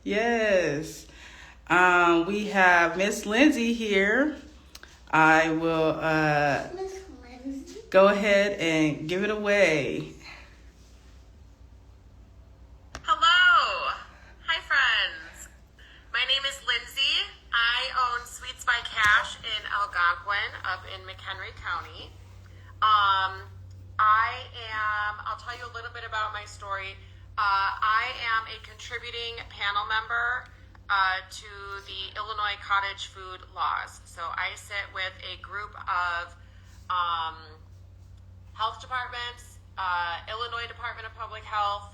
Yes. We have Miss Lindsey here. I will go ahead and give it away. Hello. Hi, friends. My name is Lindsey. I own Sweets by Cash in Algonquin up in McHenry County. I'll tell you a little bit about my story. I am a contributing panel member to the Illinois Cottage food laws. So I sit with a group of health departments, Illinois Department of Public Health.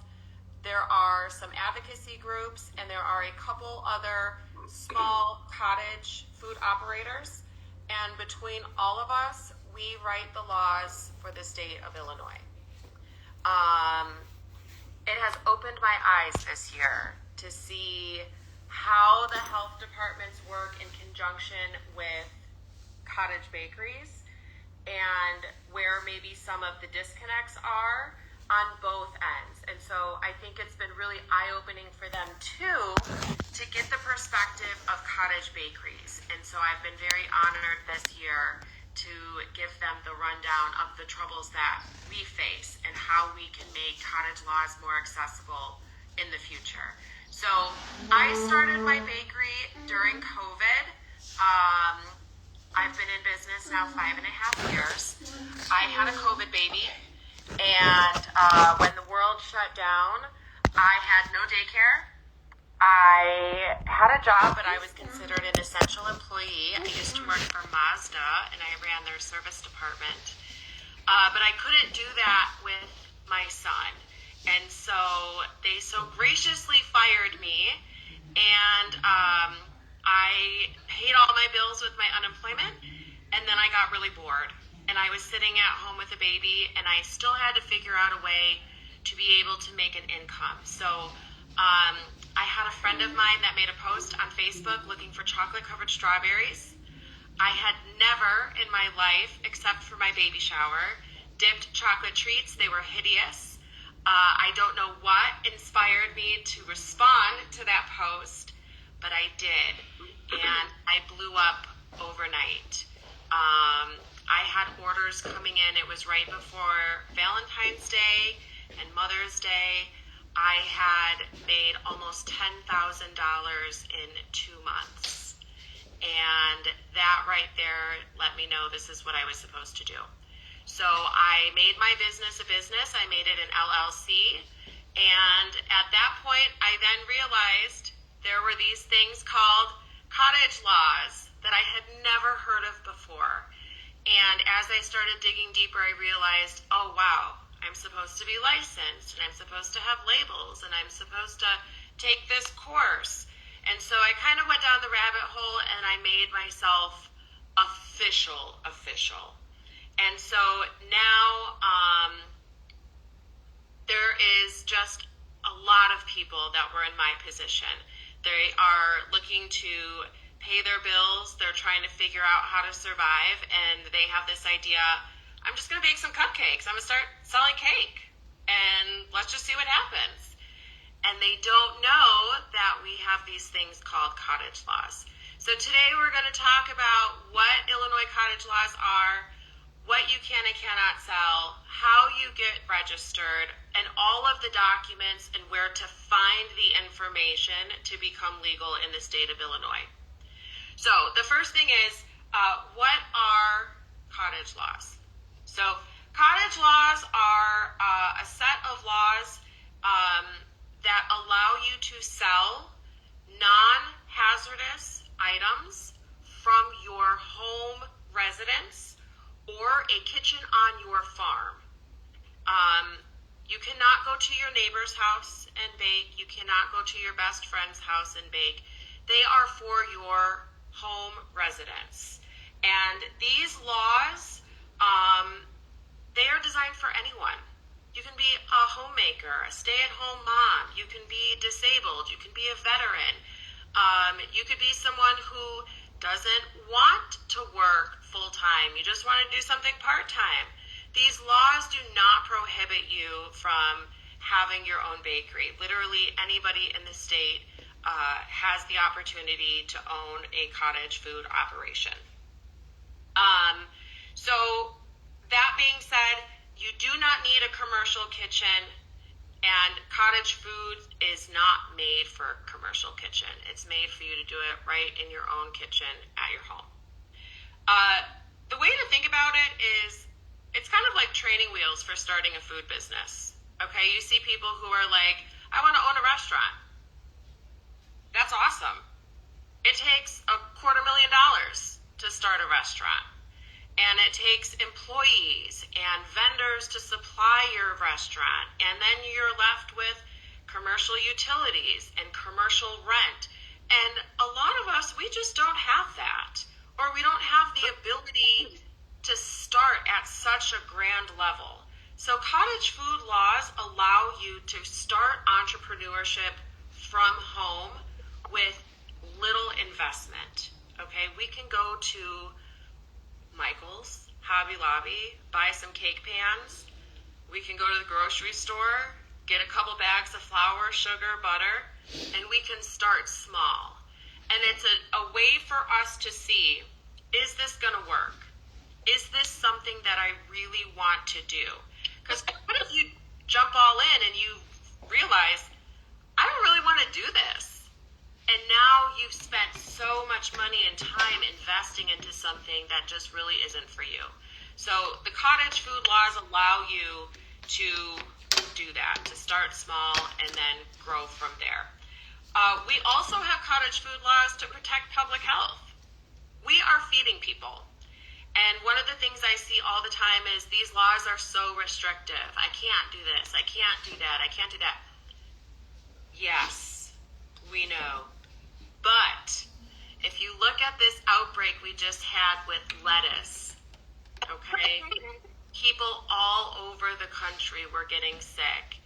There are some advocacy groups, and there are a couple other small cottage food operators. And between all of us, we write the laws for the state of Illinois. It has opened my eyes this year to see how the health departments work in conjunction with cottage bakeries and where maybe some of the disconnects are on both ends. And so I think it's been really eye-opening for them too to get the perspective of cottage bakeries. And so I've been very honored this year to give them the rundown of the troubles that we face and how we can make cottage laws more accessible in the future. So I started my bakery during COVID. I've been in business now 5.5 years. I had a COVID baby, and when the world shut down, I had no daycare. I had a job, but I was considered an essential employee. I used to work for Mazda, and I ran their service department. But I couldn't do that with my son. And so they so graciously fired me, and I paid all my bills with my unemployment, and then I got really bored. And I was sitting at home with a baby, and I still had to figure out a way to be able to make an income. So I had a friend of mine that made a post on Facebook looking for chocolate-covered strawberries. I had never in my life, except for my baby shower, dipped chocolate treats. They were hideous. I don't know what inspired me to respond to that post, but I did, and I blew up overnight. I had orders coming in. It was right before Valentine's Day and Mother's Day. I had made almost $10,000 in 2 months, and that right there let me know this is what I was supposed to do. So I made my business a business. I made it an LLC. And at that point, I then realized there were these things called cottage laws that I had never heard of before. And as I started digging deeper, I realized, oh, wow, I'm supposed to be licensed, and I'm supposed to have labels, and I'm supposed to take this course. And so I kind of went down the rabbit hole, and I made myself official. And so now there is just a lot of people that were in my position. They are looking to pay their bills. They're trying to figure out how to survive. And they have this idea, I'm just going to bake some cupcakes. I'm going to start selling cake. And let's just see what happens. And they don't know that we have these things called cottage laws. So today we're going to talk about what Illinois cottage laws are, what you can and cannot sell, how you get registered, and all of the documents and where to find the information to become legal in the state of Illinois. So the first thing is, what are cottage laws? So cottage laws are a set of laws that allow you to sell non-hazardous items from your home residence or a kitchen on your farm. You cannot go to your neighbor's house and bake. You cannot go to your best friend's house and bake. They are for your home residence. And these laws, they are designed for anyone. You can be a homemaker, a stay-at-home mom. You can be disabled. You can be a veteran. You could be someone who doesn't want to work full-time. You just want to do something part-time. These laws do not prohibit you from having your own bakery. Literally anybody in the state has the opportunity to own a cottage food operation. So that being said, you do not need a commercial kitchen, and cottage food is not made for a commercial kitchen. It's made for you to do it right in your own kitchen at your home. The way to think about it is it's kind of like training wheels for starting a food business. Okay, you see people who are like, I want to own a restaurant. That's awesome. It takes $250,000 to start a restaurant. And it takes employees and vendors to supply your restaurant. And then you're left with commercial utilities and commercial rent. And a lot of us, we just don't have that. Or we don't have the ability to start at such a grand level. So cottage food laws allow you to start entrepreneurship from home with little investment. Okay, we can go to Michael's, Hobby Lobby, buy some cake pans. We can go to the grocery store, get a couple bags of flour, sugar, butter, and we can start small. And it's a way for us to see, is this going to work? Is this something that I really want to do? Because what if you jump all in and you realize, I don't really want to do this? And now you've spent so much money and time investing into something that just really isn't for you. So the cottage food laws allow you to do that, to start small and then grow from there. We also have cottage food laws to protect public health. We are feeding people. And one of the things I see all the time is these laws are so restrictive. I can't do this. I can't do that. I can't do that. Yes, we know. But if you look at this outbreak we just had with lettuce, okay, people all over the country were getting sick.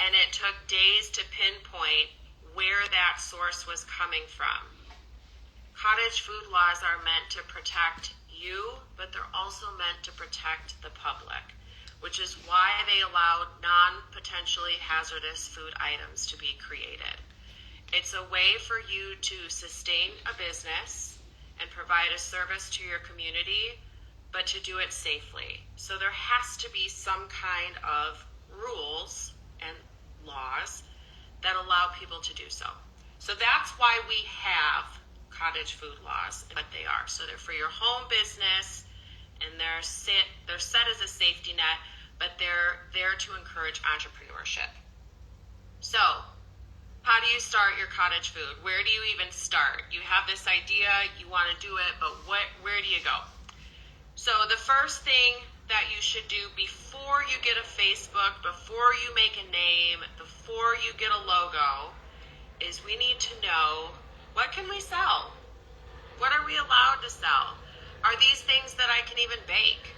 And it took days to pinpoint where that source was coming from. Cottage food laws are meant to protect you, but they're also meant to protect the public, which is why they allowed non-potentially hazardous food items to be created. It's a way for you to sustain a business and provide a service to your community, but to do it safely. So there has to be some kind of rules and laws that allow people to do so. So that's why we have cottage food laws, what they are. So they're for your home business, and they're set as a safety net, but they're there to encourage entrepreneurship. So how do you start your cottage food? Where do you even start? You have this idea, you want to do it, but where do you go? So the first thing that you should do before you get a Facebook, before you make a name, before you get a logo, is we need to know, what can we sell? What are we allowed to sell? Are these things that I can even bake?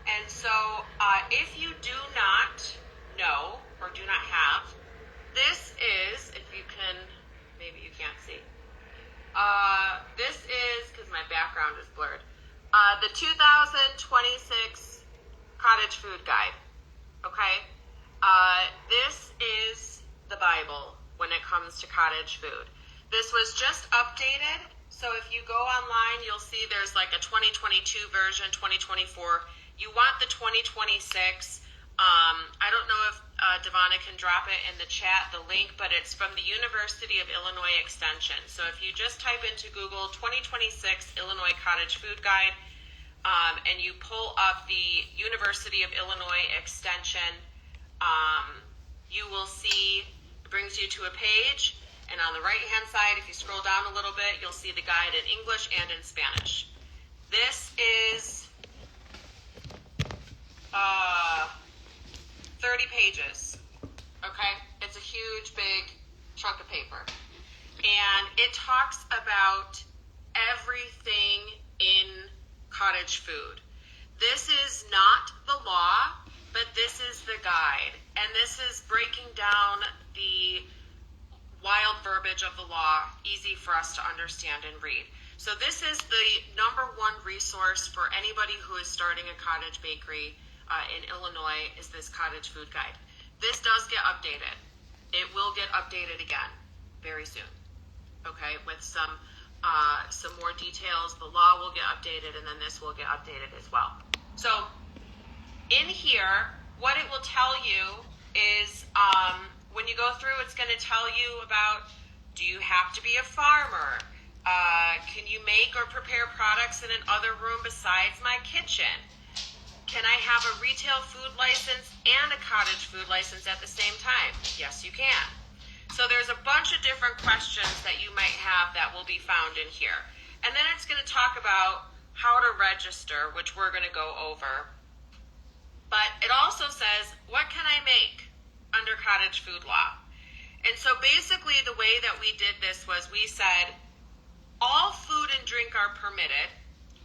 And so if you do not know or do not have, this is, if you can, maybe you can't see. This is, because my background is blurred, the 2026 Cottage Food Guide. Okay? This is the Bible when it comes to cottage food. This was just updated, so if you go online, you'll see there's like a 2022 version, 2024. You want the 2026. I don't know if Devonna can drop it in the chat, the link, but it's from the University of Illinois Extension. So if you just type into Google 2026 Illinois Cottage Food Guide, and you pull up the University of Illinois Extension, you will see, it brings you to a page, and on the right-hand side, if you scroll down a little bit, you'll see the guide in English and in Spanish. This is 30 pages, okay? It's a huge, big chunk of paper. And it talks about everything in cottage food. This is not the law, but this is the guide. And this is breaking down the wild verbiage of the law, easy for us to understand and read. So this is the number one resource for anybody who is starting a cottage bakery in Illinois, is this Cottage Food Guide. This does get updated. It will get updated again very soon. okay, with some more details. The law will get updated, and then this will get updated as well. So in here, what it will tell you is when you go through, it's going to tell you about, do you have to be a farmer? Can you make or prepare products in an other room besides my kitchen? Can I have a retail food license and a cottage food license at the same time? Yes, you can. So there's a bunch of different questions that you might have that will be found in here. And then it's going to talk about how to register, which we're going to go over. But it also says, what can I make under cottage food law? And so basically the way that we did this was we said, all food and drink are permitted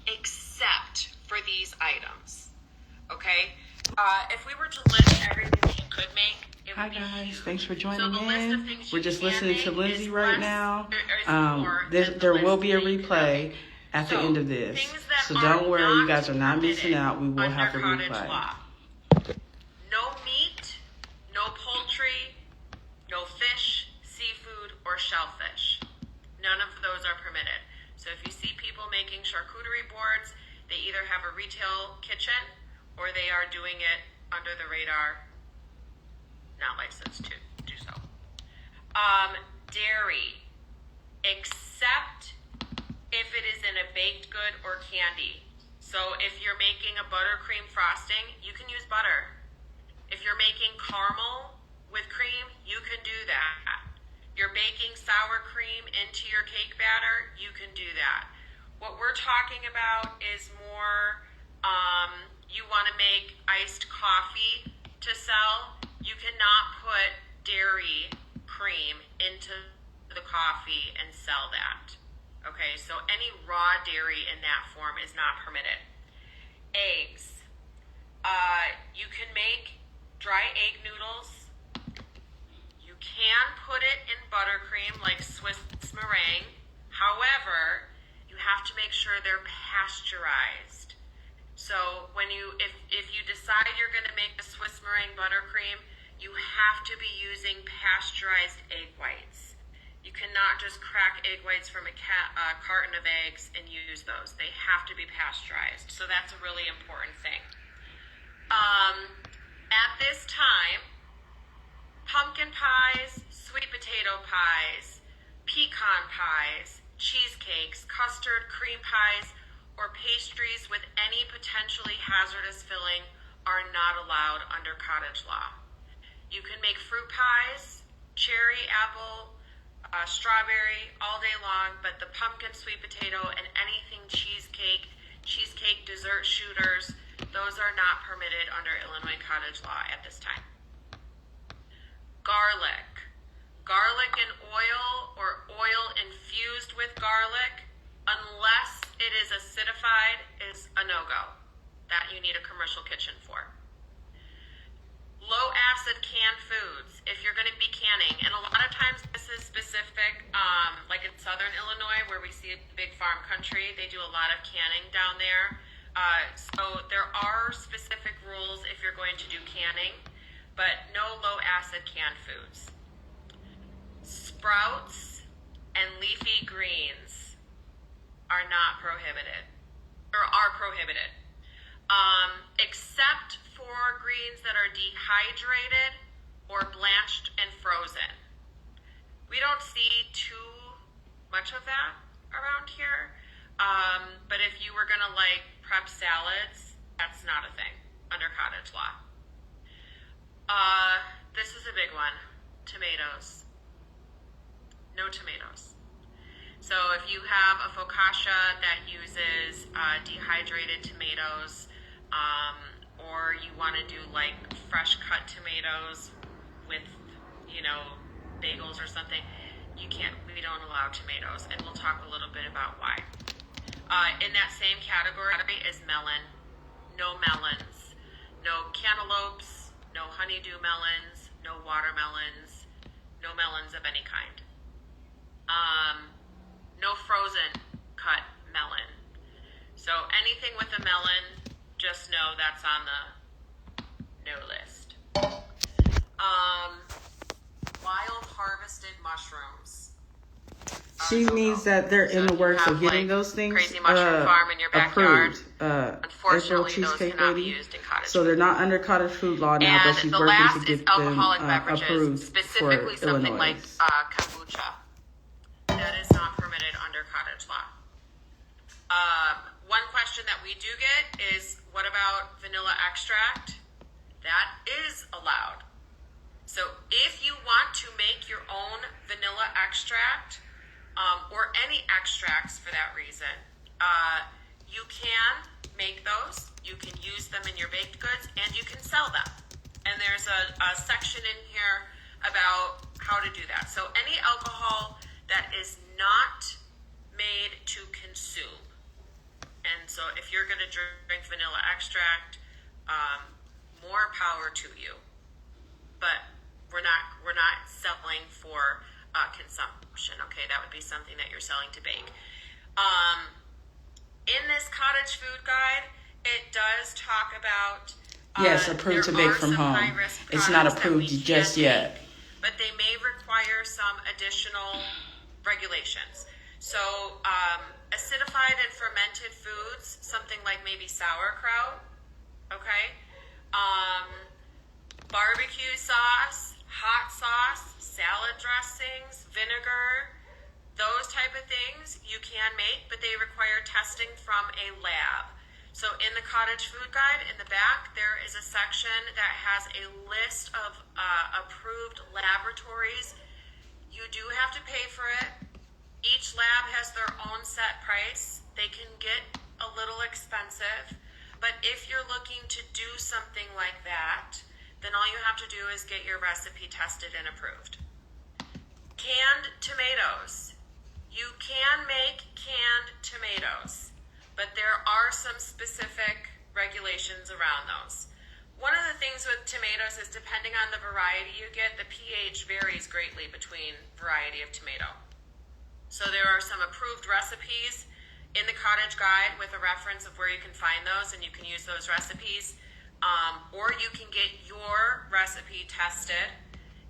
except for these items. Okay? If we were to list everything that you could make, it would be huge. Thanks for joining So the list of in. things We're you just can listening to make Lindsey is right less- now. is more than the There will list be a that you cannot replay make. at the So, end of this. things that So are don't worry, you guys are not permitted missing out. We will under have the cottage replay. law. No meat, no poultry, no fish, seafood, or shellfish. None of those are permitted. So if you see people making charcuterie boards, they either have a retail kitchen or they are doing it under the radar, not licensed to do so. Dairy, except if it is in a baked good or candy. So if you're making a buttercream frosting, you can use butter. If you're making caramel with cream, you can do that. You're baking sour cream into your cake batter, you can do that. What we're talking about is more, you want to make iced coffee to sell. You cannot put dairy cream into the coffee and sell that. Okay, so any raw dairy in that form is not permitted. Eggs. You can make dry egg noodles. You can put it in buttercream like Swiss meringue. However, you have to make sure they're pasteurized. So when if you decide you're going to make a Swiss meringue buttercream, you have to be using pasteurized egg whites. You cannot just crack egg whites from a carton of eggs and use those. They have to be pasteurized. So that's a really important thing. At this time, pumpkin pies, sweet potato pies, pecan pies, cheesecakes, custard, cream pies, or pastries with any potentially hazardous filling are not allowed under cottage law. You can make fruit pies, cherry, apple, strawberry all day long, but the pumpkin, sweet potato, and anything cheesecake dessert shooters, those are not permitted under Illinois cottage law at this time. Garlic. Garlic and oil or oil infused with garlic, unless it is acidified, is a no-go. That you need a commercial kitchen for. Low acid canned foods, if you're going to be canning, and a lot of times this is specific, like in southern Illinois where we see a big farm country, they do a lot of canning down there. So there are specific rules if you're going to do canning, but no low acid canned foods. Sprouts and leafy greens are not prohibited, or are prohibited. Except for greens that are dehydrated or blanched and frozen. We don't see too much of that around here, but if you were gonna like prep salads, that's not a thing under cottage law. This is a big one, tomatoes. No tomatoes. So if you have a focaccia that uses dehydrated tomatoes, or you want to do like fresh cut tomatoes with, bagels or something, we don't allow tomatoes, and we'll talk a little bit about why. In that same category is melon. No melons. No cantaloupes, no honeydew melons, no watermelons, no melons of any kind. No frozen cut melon. So anything with a melon, just know that's on the no list. Wild harvested mushrooms. She means that they're in the works of getting those things crazy mushroom farm in your backyard. approved. Unfortunately, April those Cheesecake cannot be Lady. used in cottage So they're food. not under cottage food law now, but And she's the working last to is get them alcoholic approved beverages, specifically for something Illinois. like kombucha. That is not permitted under cottage law. One question that we do get is, what about vanilla extract? That is allowed. So if you want to make your own vanilla extract, or any extracts for that reason, you can make those, you can use them in your baked goods, and you can sell them. And there's a section in here about how to do that. So any alcohol that is not made to consume. And so if you're going to drink vanilla extract, more power to you. But we're not selling for consumption. Okay, that would be something that you're selling to bake. In this cottage food guide, it does talk about yes, approved to bake from home. It's not approved just yet, but they may require some additional regulations. So acidified and fermented foods, something like maybe sauerkraut, okay? Barbecue sauce, hot sauce, salad dressings, vinegar, those type of things you can make, but they require testing from a lab. So in the cottage food guide in the back, there is a section that has a list of approved laboratories. You do have to pay for it. Each lab has their own set price. They can get a little expensive, but if you're looking to do something like that, then all you have to do is get your recipe tested and approved. Canned tomatoes. You can make canned tomatoes, but there are some specific regulations around those. One of the things with tomatoes is, depending on the variety you get, the pH varies greatly between variety of tomato. So there are some approved recipes in the Cottage Guide with a reference of where you can find those, and you can use those recipes. Or you can get your recipe tested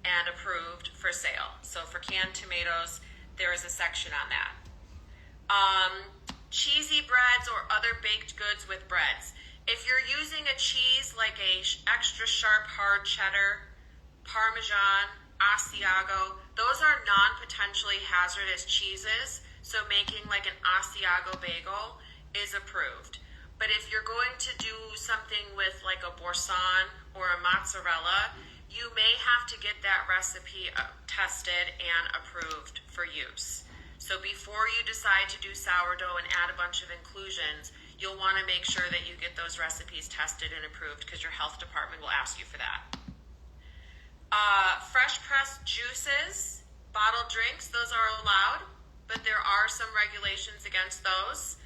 and approved for sale. So for canned tomatoes, there is a section on that. Cheesy breads or other baked goods with breads. If you're using a cheese like a extra sharp hard cheddar, Parmesan, Asiago, those are non-potentially hazardous cheeses. So making like an Asiago bagel is approved. But if you're going to do something with like a Boursin or a mozzarella, you may have to get that recipe tested and approved for use. So before you decide to do sourdough and add a bunch of inclusions, you'll want to make sure that you get those recipes tested and approved, because your health department will ask you for that. Fresh pressed juices, bottled drinks, those are allowed, but there are some regulations against those.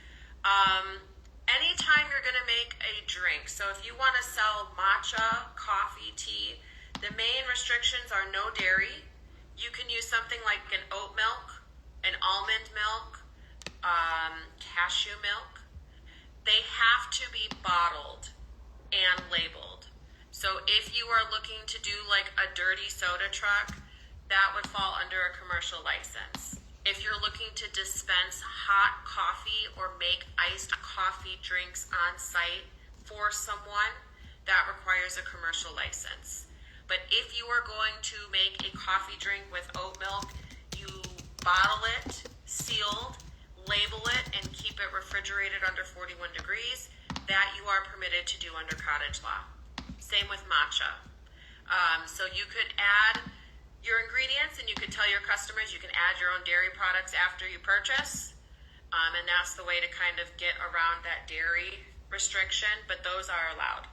Anytime you're going to make a drink, so if you want to sell matcha, coffee, tea, the main restrictions are no dairy. You can use something like an oat milk, an almond milk, cashew milk. They have to be bottled and labeled. So if you are looking to do like a dirty soda truck, that would fall under a commercial license. If you're looking to dispense hot coffee or make iced coffee drinks on site for someone, that requires a commercial license. But if you are going to make a coffee drink with oat milk, you bottle it, sealed, label it, and keep it refrigerated under 41 degrees. That you are permitted to do under cottage law. Same with matcha. So you could add your ingredients, and you could tell your customers you can add your own dairy products after you purchase. And that's the way to kind of get around that dairy restriction, but those are allowed.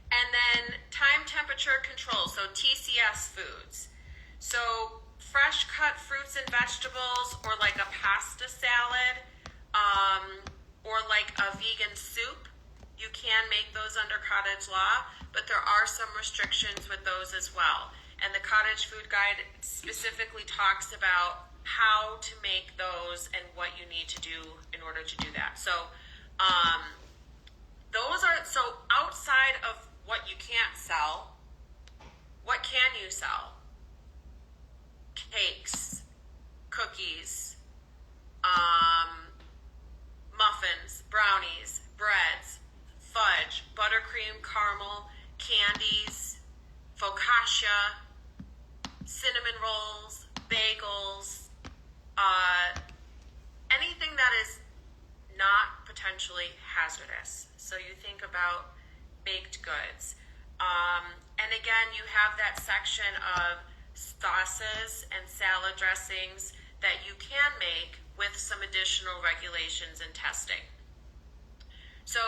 And then time temperature control, so TCS foods. So fresh cut fruits and vegetables, or like a pasta salad, or like a vegan soup, you can make those under cottage law, but there are some restrictions with those as well. And the Cottage Food Guide specifically talks about how to make those and what you need to do in order to do that. So those are, so outside of what you can't sell, what can you sell? Cakes, cookies, muffins, brownies, breads, fudge, buttercream, caramel, candies, focaccia, cinnamon rolls, bagels, anything that is not potentially hazardous. So you think about baked goods. And again, you have that section of sauces and salad dressings that you can make with some additional regulations and testing. So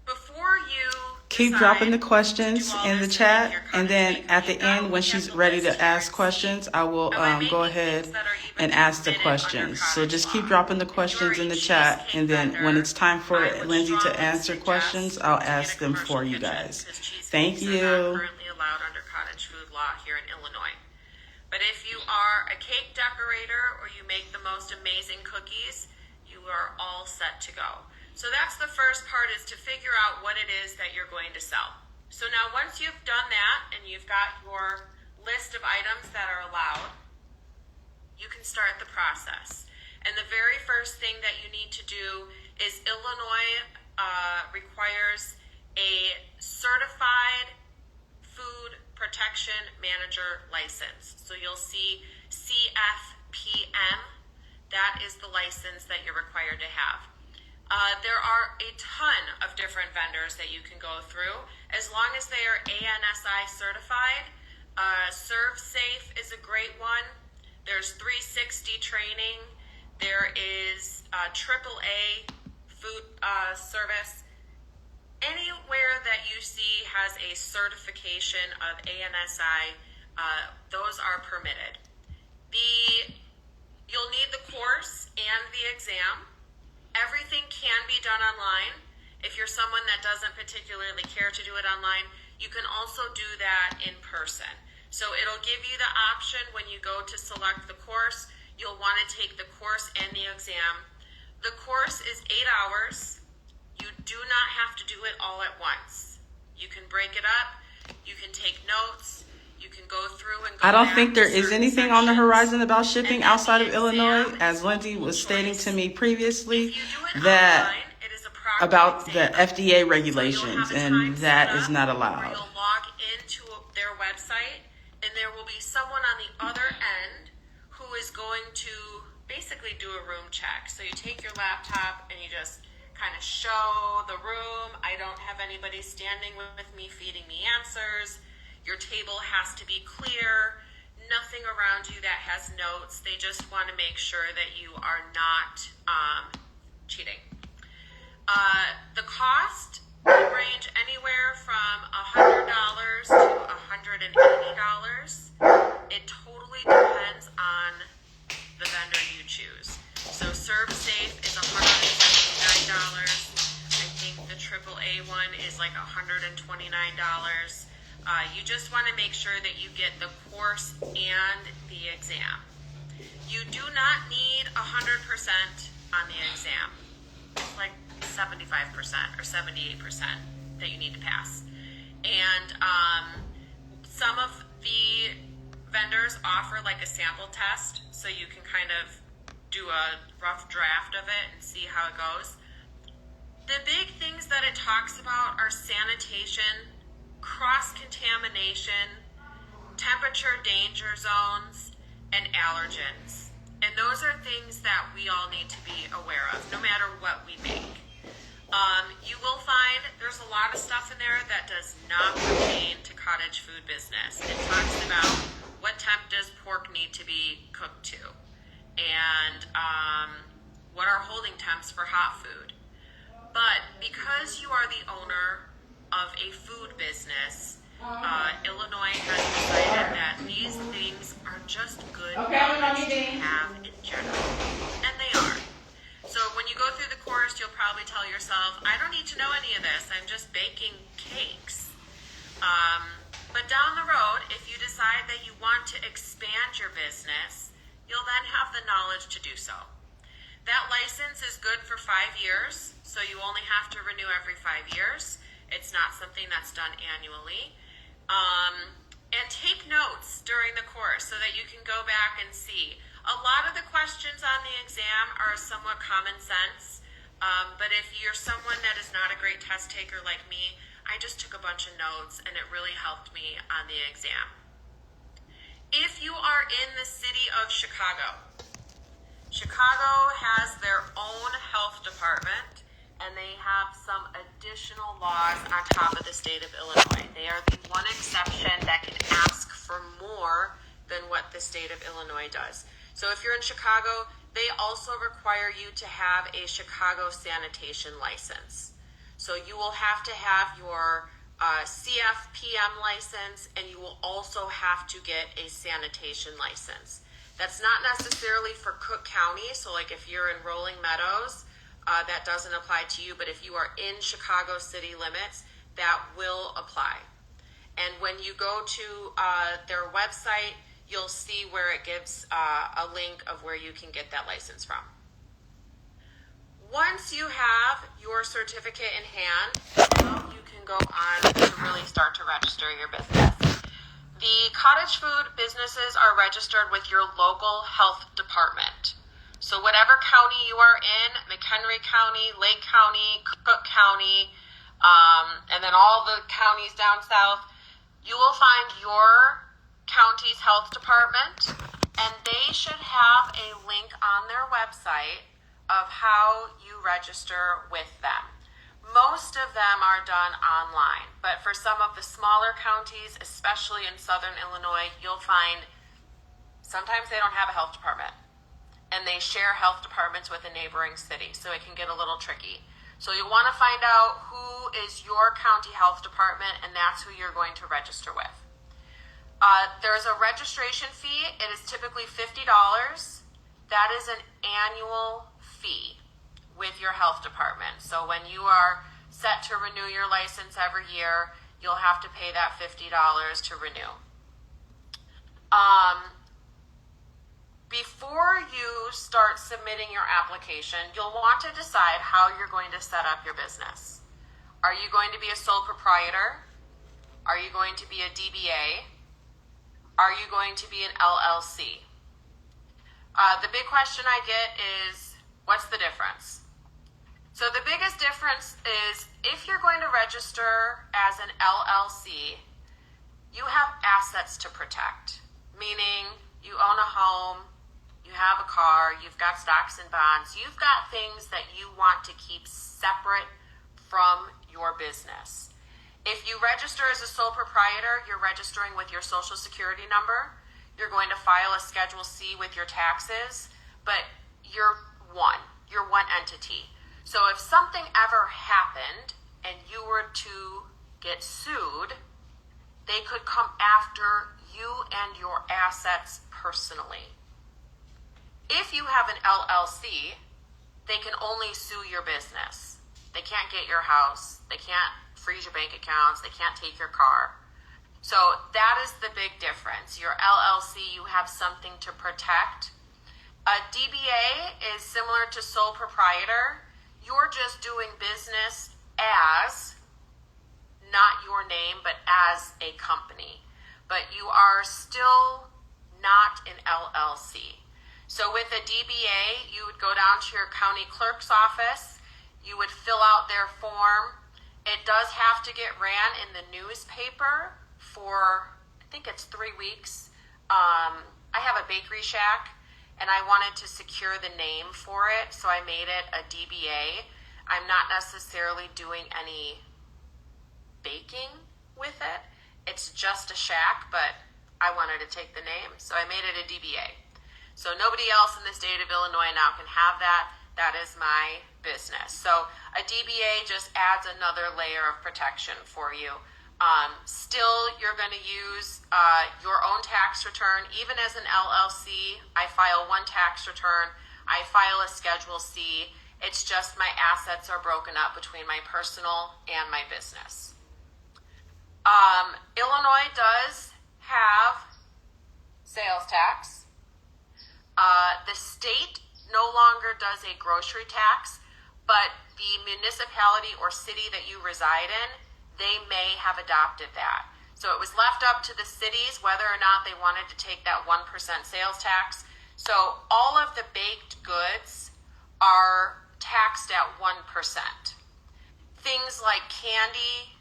before you keep dropping the questions in the chat, and then at the end, when she's ready to ask questions, I will go ahead and ask the questions. So just keep dropping the questions in the chat, and then when it's time for Lindsey to answer questions, I'll ask them for you guys. Thank you. Currently allowed under cottage food law here in Illinois. But if you are a cake decorator or you make the most amazing cookies, you are all set to go. So that's the first part, is to figure out what it is that you're going to sell. So now once you've done that and you've got your list of items that are allowed, you can start the process. And the very first thing that you need to do is Illinois requires a certified food protection manager license. So you'll see CFPM. That is the license that you're required to have. There are a ton of different vendors that you can go through, as long as they are ANSI certified. ServeSafe is a great one. There's 360 training. There is AAA food service. Anywhere that you see has a certification of ANSI, those are permitted. You'll need the course and the exam. Everything can be done online. If you're someone that doesn't particularly care to do it online, you can also do that in person. So it'll give you the option when you go to select the course. You'll want to take the course and the exam. The course is 8 hours. You do not have to do it all at once. You can break it up. You can take notes. You can go through and go I don't back think to there is certain anything on the sections. horizon about shipping And then outside the of Illinois, exam as is Lindsey was multiple stating choice. to me previously, If you do it that online, it is a proctored about the exam. FDA So you'll regulations, have a and time that set is up not where allowed. you'll log into their website, and there will be someone on the other end who is going to basically do a room check. So you take your laptop and you just kind of show the room. I don't have anybody standing with me feeding me answers. Your table has to be clear. Nothing around you that has notes. They just want to make sure that you are not cheating. The cost can range anywhere from $100 to $180. It totally depends on the vendor you choose. So ServeSafe is $179. I think the AAA one is like $129. You just want to make sure that you get the course and the exam. You do not need 100% on the exam. It's like 75% or 78% that you need to pass. And some of the vendors offer like a sample test, so you can kind of do a rough draft of it and see how it goes. The big things that it talks about are sanitation, cross-contamination, temperature danger zones, and allergens. And those are things that we all need to be aware of, no matter what we make. You will find there's a lot of stuff in there that does not pertain to cottage food business. It talks about what temp does pork need to be cooked to, and what are holding temps for hot food. But because you are the owner of a food business, Illinois has decided that these things are just good knowledge to have in general, and they are. So when you go through the course, you'll probably tell yourself, I don't need to know any of this, I'm just baking cakes. But down the road, if you decide that you want to expand your business, you'll then have the knowledge to do so. That license is good for 5 years, so you only have to renew every 5 years. It's not something that's done annually. And take notes during the course so that you can go back and see, A lot of the questions on the exam are somewhat common sense, but if you're someone that is not a great test taker like me, I just took a bunch of notes and it really helped me on the exam. If you are in the city of Chicago, Chicago has their own health department, and they have some additional laws on top of the state of Illinois. They are the one exception that can ask for more than what the state of Illinois does. So if you're in Chicago, they also require you to have a Chicago sanitation license. So you will have to have your CFPM license, and you will also have to get a sanitation license. That's not necessarily for Cook County, so like if you're in Rolling Meadows, that doesn't apply to you, but if you are in Chicago city limits, that will apply. And when you go to their website, you'll see where it gives a link of where you can get that license from. Once you have your certificate in hand, now you can go on to really start to register your business. The cottage food businesses are registered with your local health department. So whatever county you are in, McHenry County, Lake County, Cook County, and then all the counties down south, you will find your county's health department, and they should have a link on their website of how you register with them. Most of them are done online, but for some of the smaller counties, especially in southern Illinois, you'll find sometimes they don't have a health department, and they share health departments with a neighboring city, so it can get a little tricky. So you want to find out who is your county health department, and that's who you're going to register with. There's a registration fee. It is typically $50. That is an annual fee with your health department. So when you are set to renew your license every year, you'll have to pay that $50 to renew. Before you start submitting your application, you'll want to decide how you're going to set up your business. Are you going to be a sole proprietor? Are you going to be a DBA? Are you going to be an LLC? The big question I get is, what's the difference? So the biggest difference is if you're going to register as an LLC, you have assets to protect, meaning you own a home, you have a car, you've got stocks and bonds, you've got things that you want to keep separate from your business. If you register as a sole proprietor, you're registering with your social security number. You're going to file a Schedule C with your taxes, but you're one entity. So if something ever happened and you were to get sued, they could come after you and your assets personally. If you have an LLC, they can only sue your business. They can't get your house. They can't freeze your bank accounts. They can't take your car. So that is the big difference. Your LLC, you have something to protect. A DBA is similar to sole proprietor. You're just doing business as, not your name, but as a company. But you are still not an LLC. So with a DBA, you would go down to your county clerk's office. You would fill out their form. It does have to get ran in the newspaper for, I think it's 3 weeks. I have a bakery shack, and I wanted to secure the name for it, so I made it a DBA. I'm not necessarily doing any baking with it. It's just a shack, but I wanted to take the name, so I made it a DBA. So nobody else in the state of Illinois now can have that. That is my business. So a DBA just adds another layer of protection for you. Still, you're going to use your own tax return. Even as an LLC, I file one tax return. I file a Schedule C. It's just my assets are broken up between my personal and my business. Illinois does have sales tax. The state no longer does a grocery tax, but the municipality or city that you reside in, they may have adopted that. So it was left up to the cities whether or not they wanted to take that 1% sales tax. So all of the baked goods are taxed at 1%. Things like candy,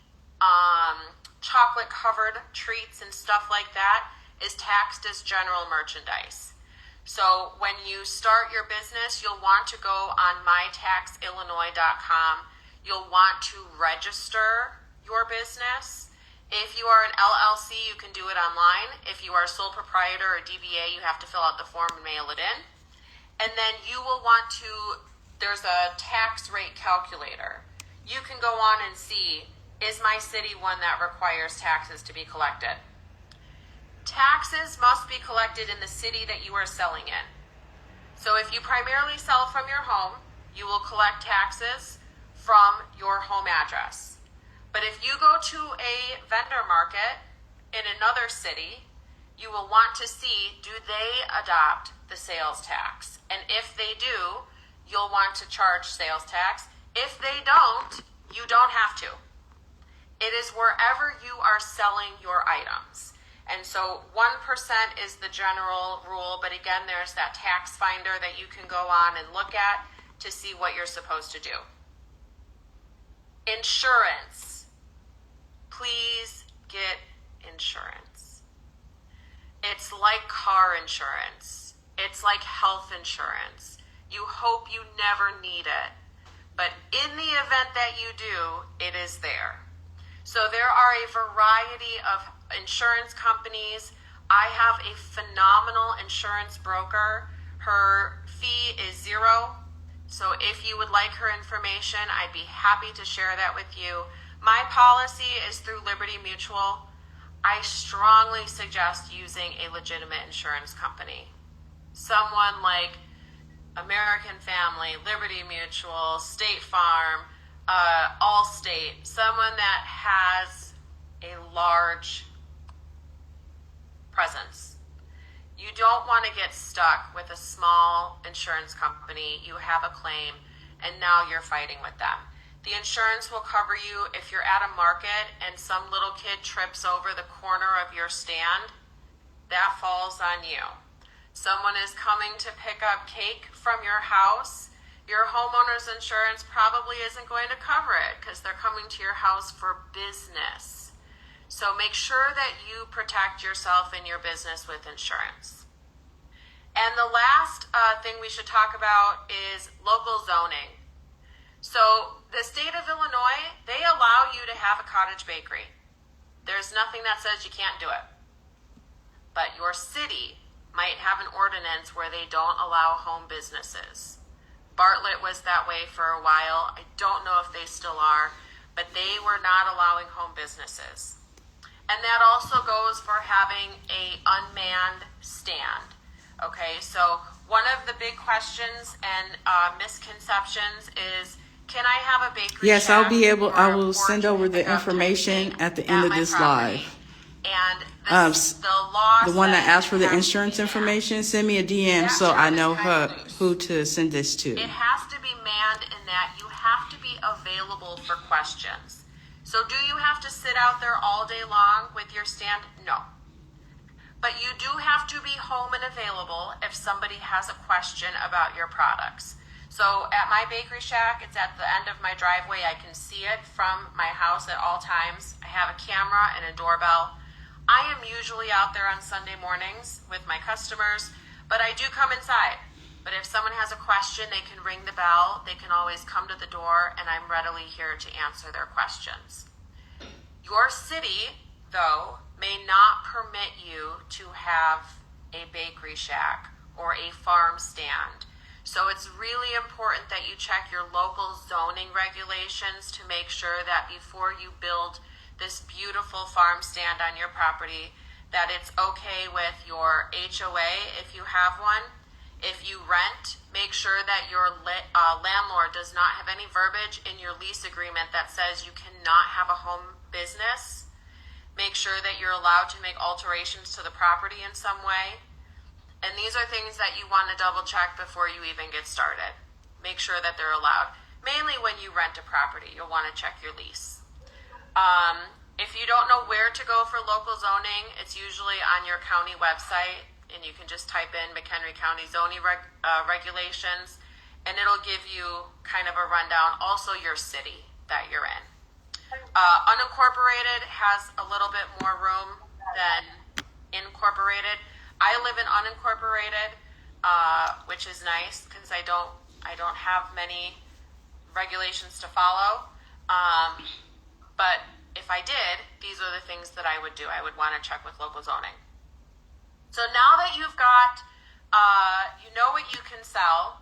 chocolate covered treats and stuff like that is taxed as general merchandise. So when you start your business, you'll want to go on mytaxillinois.com. You'll want to register your business. If you are an LLC, you can do it online. If you are a sole proprietor or DBA, you have to fill out the form and mail it in. And then you will want to, there's a tax rate calculator. You can go on and see, is my city one that requires taxes to be collected? Taxes must be collected in the city that you are selling in. So if you primarily sell from your home, you will collect taxes from your home address. But if you go to a vendor market in another city, you will want to see, do they adopt the sales tax? And if they do, you'll want to charge sales tax. If they don't, you don't have to. It is wherever you are selling your items. And so 1% is the general rule, but again, there's that tax finder that you can go on and look at to see what you're supposed to do. Insurance. Please get insurance. It's like car insurance. It's like health insurance. You hope you never need it. But in the event that you do, it is there. So there are a variety of insurance companies. I have a phenomenal insurance broker. Her fee is $0. So if you would like her information, I'd be happy to share that with you. My policy is through Liberty Mutual. I strongly suggest using a legitimate insurance company. Someone like American Family, Liberty Mutual, State Farm, Allstate, someone that has a large presence. You don't want to get stuck with a small insurance company. You have a claim and now you're fighting with them. The insurance will cover you if you're at a market and some little kid trips over the corner of your stand. That falls on you. Someone is coming to pick up cake from your house. Your homeowner's insurance probably isn't going to cover it because they're coming to your house for business. So make sure that you protect yourself and your business with insurance. And the last thing we should talk about is local zoning. So the state of Illinois, they allow you to have a cottage bakery. There's nothing that says you can't do it. But your city might have an ordinance where they don't allow home businesses. Bartlett was that way for a while. I don't know if they still are, but they were not allowing home businesses. And that also goes for having a unmanned stand. Okay, so one of the big questions and misconceptions is, can I have a bakery? Yes, I'll be shack able, or I a will porch send over and the pick up information type at the thing end of my this property? live. And the law The one that says asked for it the has to insurance be manned. information, send me a DM That so I term is know kind of loose. who to send this to. It has to be manned in that you have to be available for questions. So do you have to sit out there all day long with your stand? No. But you do have to be home and available if somebody has a question about your products. So at my bakery shack, it's at the end of my driveway. I can see it from my house at all times. I have a camera and a doorbell. I am usually out there on Sunday mornings with my customers, but I do come inside. But if someone has a question, they can ring the bell. They can always come to the door, and I'm readily here to answer their questions. Your city, though, may not permit you to have a bakery shack or a farm stand. So it's really important that you check your local zoning regulations to make sure that before you build this beautiful farm stand on your property, that it's okay with your HOA if you have one. If you rent, make sure that your landlord does not have any verbiage in your lease agreement that says you cannot have a home business. Make sure that you're allowed to make alterations to the property in some way. And these are things that you want to double check before you even get started. Make sure that they're allowed. Mainly when you rent a property, you'll want to check your lease. If you don't know where to go for local zoning, it's usually on your county website. and you can just type in McHenry County zoning regulations, and it'll give you kind of a rundown, also your city that you're in. Unincorporated has a little bit more room than incorporated. I live in unincorporated, which is nice because I don't have many regulations to follow. But if I did, these are the things that I would do. I would want to check with local zoning. So now that you've got, you know what you can sell,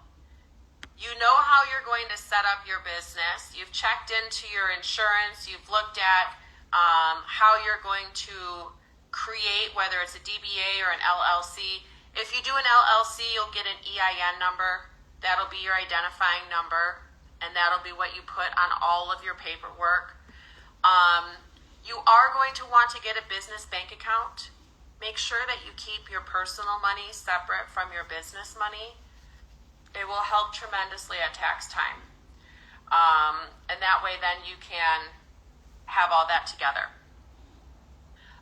you know how you're going to set up your business, you've checked into your insurance, you've looked at how you're going to create, whether it's a DBA or an LLC. If you do an LLC, you'll get an EIN number. That'll be your identifying number, and that'll be what you put on all of your paperwork. You are going to want to get a business bank account. Make sure that you keep your personal money separate from your business money. It will help tremendously at tax time. And that way then you can have all that together.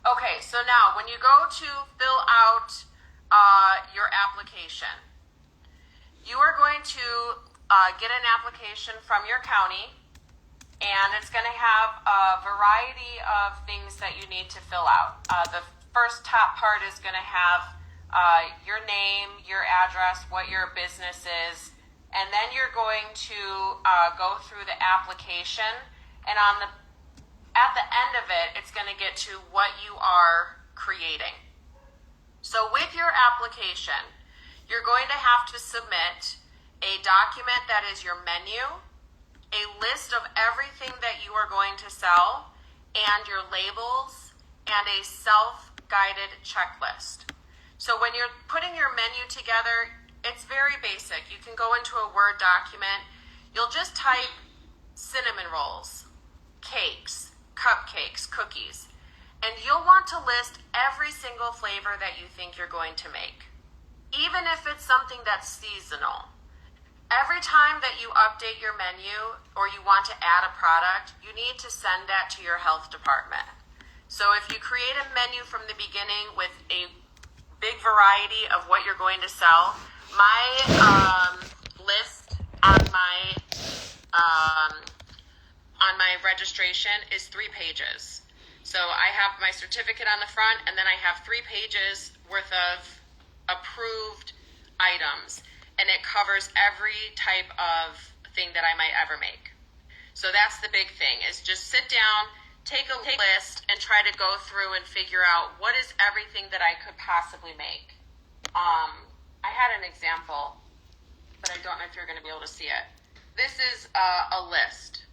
Okay, so now when you go to fill out your application, you are going to get an application from your county, and it's going to have a variety of things that you need to fill out. The first top part is going to have your name, your address, what your business is, and then you're going to go through the application, and at the end of it, it's going to get to what you are creating. So with your application, you're going to have to submit a document that is your menu, a list of everything that you are going to sell, and your labels, and a self-guided checklist. So when you're putting your menu together, it's very basic. You can go into a Word document. You'll just type cinnamon rolls, cakes, cupcakes, cookies, and you'll want to list every single flavor that you think you're going to make, even if it's something that's seasonal. Every time that you update your menu or you want to add a product, you need to send that to your health department. So if you create a menu from the beginning with a big variety of what you're going to sell, my list on my registration is 3 pages. So I have my certificate on the front, and then I have 3 pages worth of approved items. And it covers every type of thing that I might ever make. So that's the big thing, is just sit down, take a list, and try to go through and figure out what is everything that I could possibly make. I had an example, but I don't know if you're going to be able to see it. This is a list.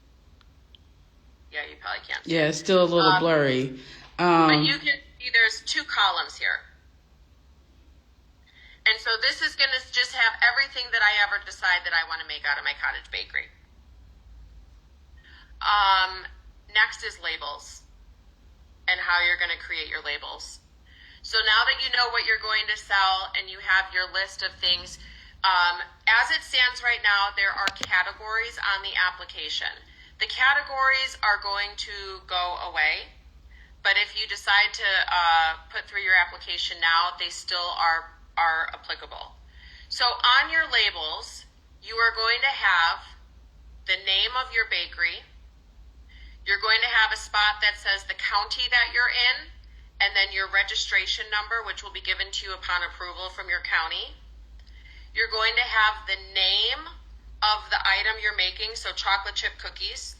Yeah, you probably can't see it. Yeah, it's still a little blurry. But you can see there's 2 columns here. And so this is going to just have everything that I ever decide that I want to make out of my cottage bakery. Next is labels and how you're going to create your labels. So now that you know what you're going to sell and you have your list of things, as it stands right now, there are categories on the application. The categories are going to go away, but if you decide to put through your application now, they still are applicable. So on your labels, you are going to have the name of your bakery. You're going to have a spot that says the county that you're in, and then your registration number, which will be given to you upon approval from your county. You're going to have the name of the item you're making, so chocolate chip cookies.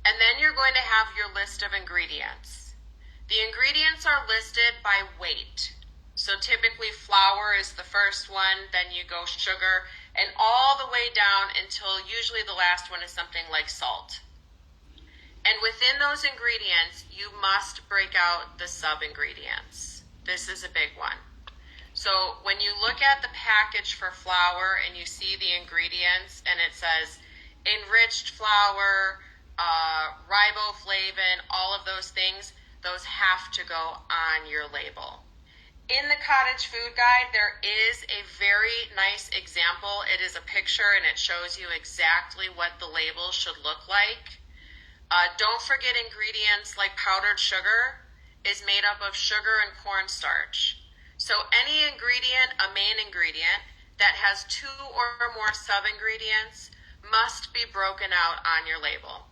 And then you're going to have your list of ingredients. The ingredients are listed by weight. So typically flour is the first one, then you go sugar, and all the way down until usually the last one is something like salt. And within those ingredients, you must break out the sub-ingredients. This is a big one. So when you look at the package for flour and you see the ingredients and it says enriched flour, riboflavin, all of those things, those have to go on your label. In the Cottage Food Guide, there is a very nice example. It is a picture and it shows you exactly what the label should look like. Don't forget ingredients like powdered sugar is made up of sugar and cornstarch. So any ingredient, a main ingredient, that has 2 or more sub-ingredients must be broken out on your label.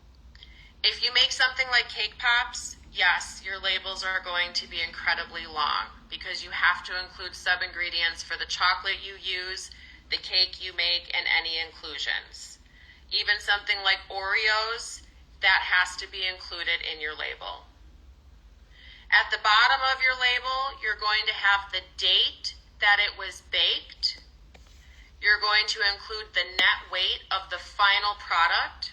If you make something like cake pops, yes, your labels are going to be incredibly long because you have to include sub-ingredients for the chocolate you use, the cake you make, and any inclusions. Even something like Oreos, that has to be included in your label. At the bottom of your label, you're going to have the date that it was baked. You're going to include the net weight of the final product.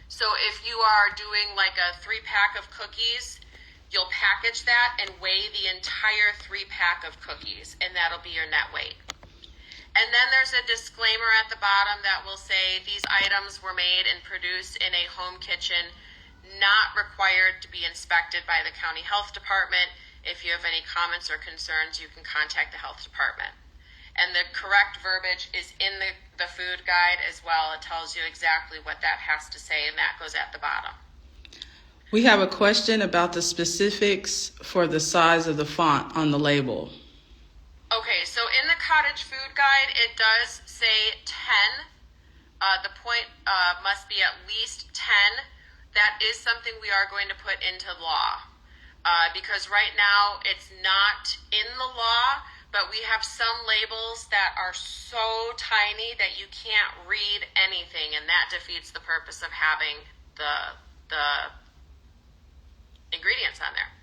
So if you are doing like a 3-pack of cookies, you'll package that and weigh the entire 3-pack of cookies, and that'll be your net weight. And then there's a disclaimer at the bottom that will say these items were made and produced in a home kitchen, not required to be inspected by the county health department. If you have any comments or concerns, you can contact the health department. And the correct verbiage is in the food guide as well. It tells you exactly what that has to say, and that goes at the bottom. We have a question about the specifics for the size of the font on the label. Okay, so in the Cottage food guide, it does say 10. The point must be at least 10. That is something we are going to put into law because right now it's not in the law, but we have some labels that are so tiny that you can't read anything, and that defeats the purpose of having the ingredients on there.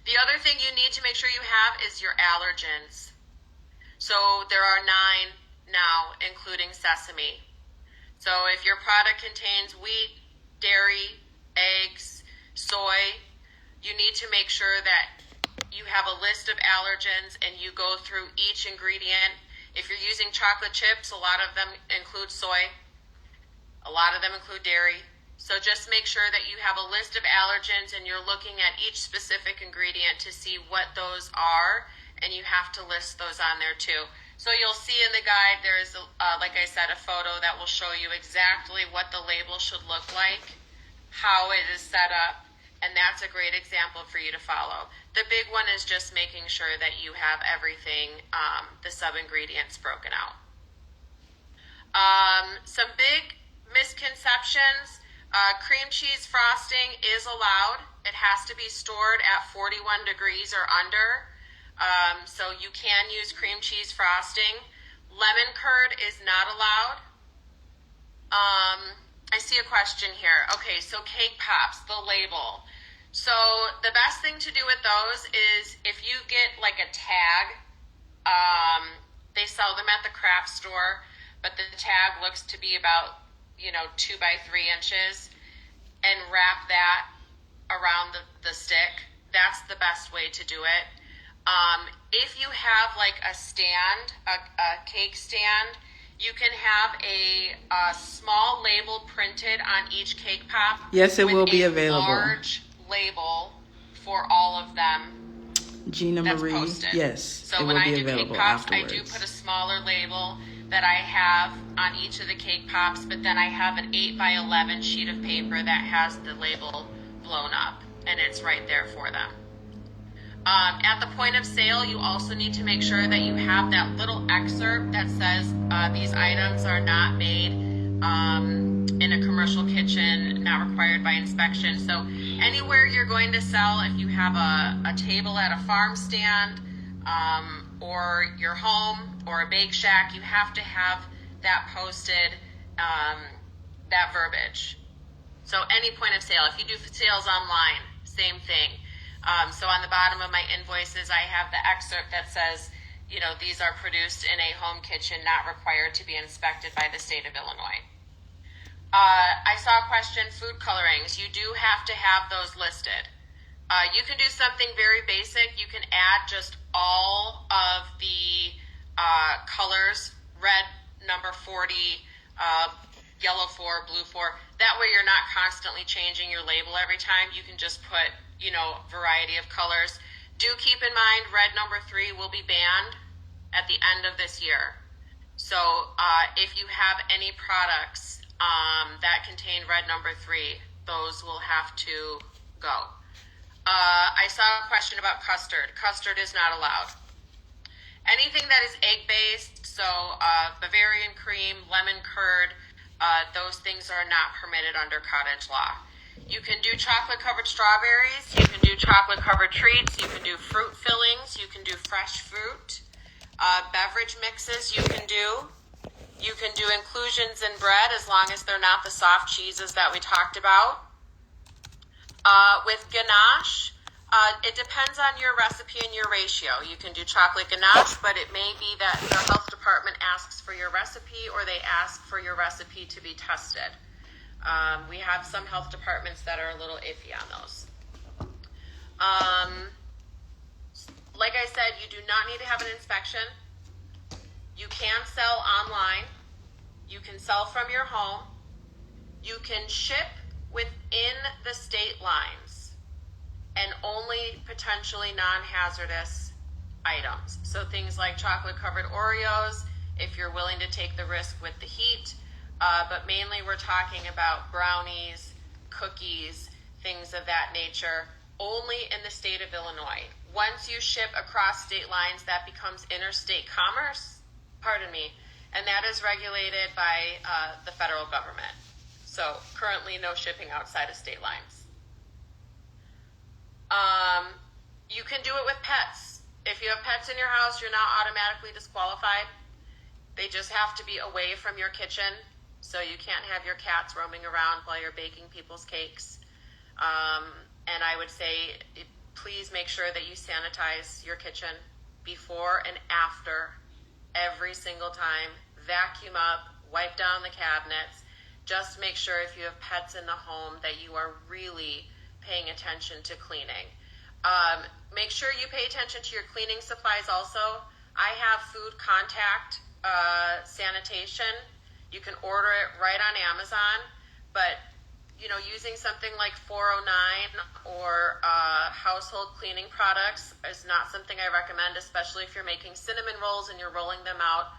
The other thing you need to make sure you have is your allergens. So there are 9 now, including sesame. So if your product contains wheat, dairy, eggs, soy, you need to make sure that you have a list of allergens and you go through each ingredient. If you're using chocolate chips, a lot of them include soy. A lot of them include dairy. So just make sure that you have a list of allergens and you're looking at each specific ingredient to see what those are, and you have to list those on there too. So you'll see in the guide there is, like I said, a photo that will show you exactly what the label should look like, how it is set up, and that's a great example for you to follow. The big one is just making sure that you have everything, the sub-ingredients broken out. Some big misconceptions. Cream cheese frosting is allowed. It has to be stored at 41 degrees or under. So you can use cream cheese frosting. Lemon curd is not allowed. I see a question here. Okay, so cake pops, the label. So the best thing to do with those is if you get like a tag, they sell them at the craft store, but the tag looks to be about 2 by 3 inches, and wrap that around the stick. That's the best way to do it. If you have like a stand, a cake stand, you can have a small label printed on each cake pop. Yes, it will be a available. Large label for all of them. Gina Marie, posted. yes, So it when will I be do available cake pops, afterwards. I do put a smaller label that I have on each of the cake pops, but then I have an 8 by 11 sheet of paper that has the label blown up, and it's right there for them. At the point of sale, you also need to make sure that you have that little excerpt that says these items are not made in a commercial kitchen, not required by inspection. So anywhere you're going to sell, if you have a table at a farm stand or your home or a bake shack, you have to have that posted, that verbiage. So any point of sale, if you do sales online, same thing. So on the bottom of my invoices, I have the excerpt that says, these are produced in a home kitchen, not required to be inspected by the state of Illinois. I saw a question, food colorings. You do have to have those listed. You can do something very basic. You can add just all of the colors, red number 40, yellow 4, blue 4. That way you're not constantly changing your label every time. You can just put, variety of colors. Do keep in mind red number 3 will be banned at the end of this year. So if you have any products that contain red number 3, those will have to go. I saw a question about custard. Custard is not allowed. Anything that is egg-based, so Bavarian cream, lemon curd, those things are not permitted under cottage law. You can do chocolate-covered strawberries. You can do chocolate-covered treats. You can do fruit fillings. You can do fresh fruit. Beverage mixes you can do. You can do inclusions in bread as long as they're not the soft cheeses that we talked about. With ganache, it depends on your recipe and your ratio. You can do chocolate ganache, but it may be that the health department asks for your recipe or they ask for your recipe to be tested. We have some health departments that are a little iffy on those. Like I said, you do not need to have an inspection. You can sell online. You can sell from your home. You can ship within the state lines and only potentially non-hazardous items. So things like chocolate-covered Oreos, if you're willing to take the risk with the heat, but mainly we're talking about brownies, cookies, things of that nature, only in the state of Illinois. Once you ship across state lines, that becomes interstate commerce, and that is regulated by the federal government. So currently no shipping outside of state lines. You can do it with pets. If you have pets in your house, you're not automatically disqualified. They just have to be away from your kitchen. So you can't have your cats roaming around while you're baking people's cakes. And I would say, please make sure that you sanitize your kitchen before and after every single time. Vacuum up, wipe down the cabinets. Just make sure if you have pets in the home that you are really paying attention to cleaning. Make sure you pay attention to your cleaning supplies also. I have food contact sanitation. You can order it right on Amazon, but using something like 409 or household cleaning products is not something I recommend, especially if you're making cinnamon rolls and you're rolling them out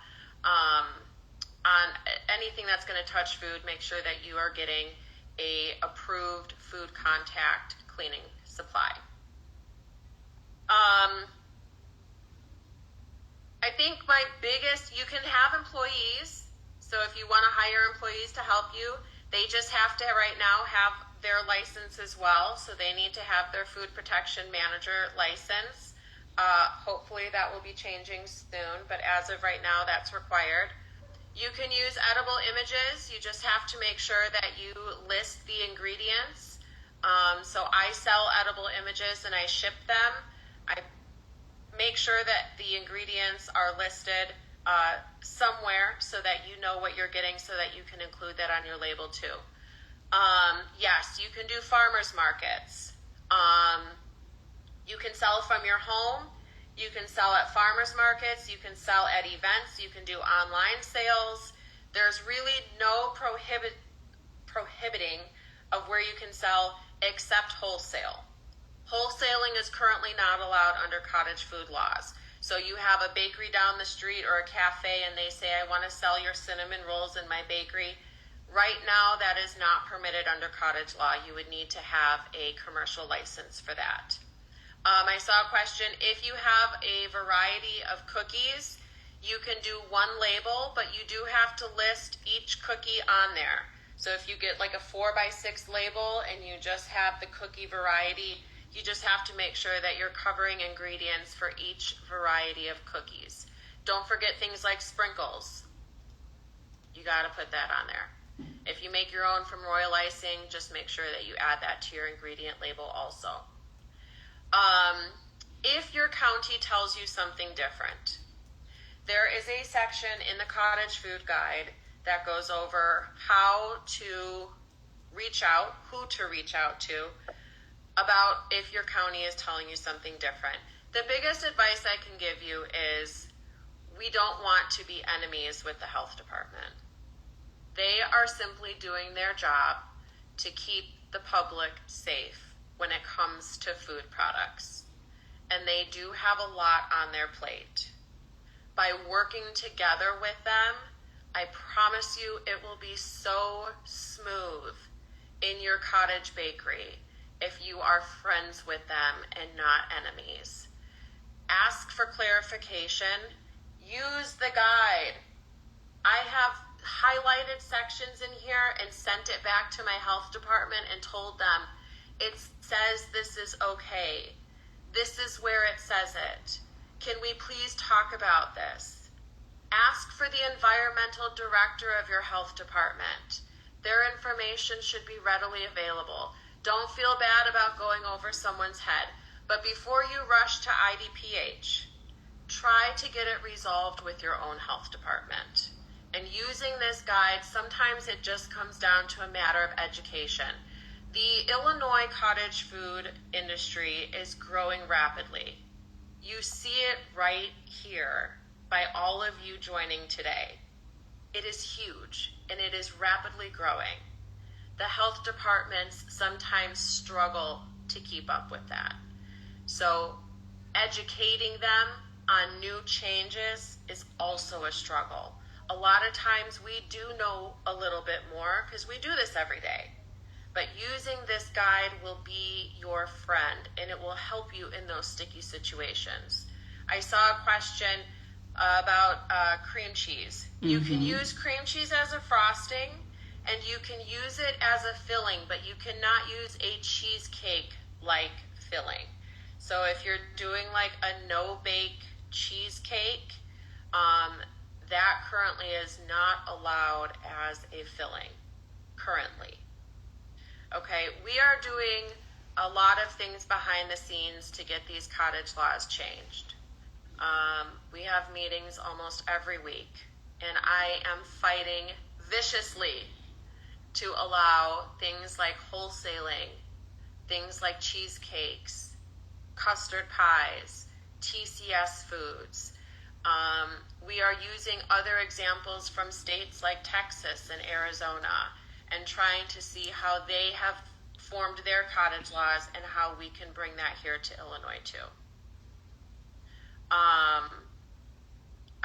on anything that's going to touch food. Make sure that you are getting a approved food contact cleaning supply. I think my biggest, you can have employees. So if you want to hire employees to help you, they just have to right now have their license as well. So they need to have their food protection manager license. Hopefully that will be changing soon, but as of right now, that's required. You can use edible images. You just have to make sure that you list the ingredients. So I sell edible images and I ship them. I make sure that the ingredients are listed somewhere so that you know what you're getting, so that you can include that on your label too. Yes, you can do farmers markets. You can sell from your home. You can sell at farmers markets. You can sell at events. You can do online sales. There's really no prohibiting of where you can sell except wholesale. Wholesaling is currently not allowed under cottage food laws. So you have a bakery down the street or a cafe and they say, I want to sell your cinnamon rolls in my bakery. Right now, that is not permitted under cottage law. You would need to have a commercial license for that. I saw a question, if you have a variety of cookies, you can do one label, but you do have to list each cookie on there. So if you get like a 4x6 label and you just have the cookie variety, you just have to make sure that you're covering ingredients for each variety of cookies. Don't forget things like sprinkles. You got to put that on there. If you make your own from royal icing, just make sure that you add that to your ingredient label also. If your county tells you something different, there is a section in the Cottage Food Guide that goes over how to reach out, who to reach out to, about if your county is telling you something different. The biggest advice I can give you is we don't want to be enemies with the health department. They are simply doing their job to keep the public safe when it comes to food products. And they do have a lot on their plate. By working together with them, I promise you it will be so smooth in your cottage bakery if you are friends with them and not enemies. Ask for clarification. Use the guide. I have highlighted sections in here and sent it back to my health department and told them, it says this is okay. This is where it says it. Can we please talk about this? Ask for the environmental director of your health department. Their information should be readily available. Don't feel bad about going over someone's head. But before you rush to IDPH, try to get it resolved with your own health department. And using this guide, sometimes it just comes down to a matter of education. The Illinois cottage food industry is growing rapidly. You see it right here by all of you joining today. It is huge and it is rapidly growing. The health departments sometimes struggle to keep up with that. So educating them on new changes is also a struggle. A lot of times we do know a little bit more because we do this every day. But using this guide will be your friend and it will help you in those sticky situations. I saw a question about cream cheese. You can use cream cheese as a frosting and you can use it as a filling, but you cannot use a cheesecake-like filling. So if you're doing like a no-bake cheesecake, that currently is not allowed as a filling, currently. Okay, we are doing a lot of things behind the scenes to get these cottage laws changed. We have meetings almost every week, and I am fighting viciously to allow things like wholesaling, things like cheesecakes, custard pies, TCS foods. We are using other examples from states like Texas and Arizona and trying to see how they have formed their cottage laws and how we can bring that here to Illinois too. I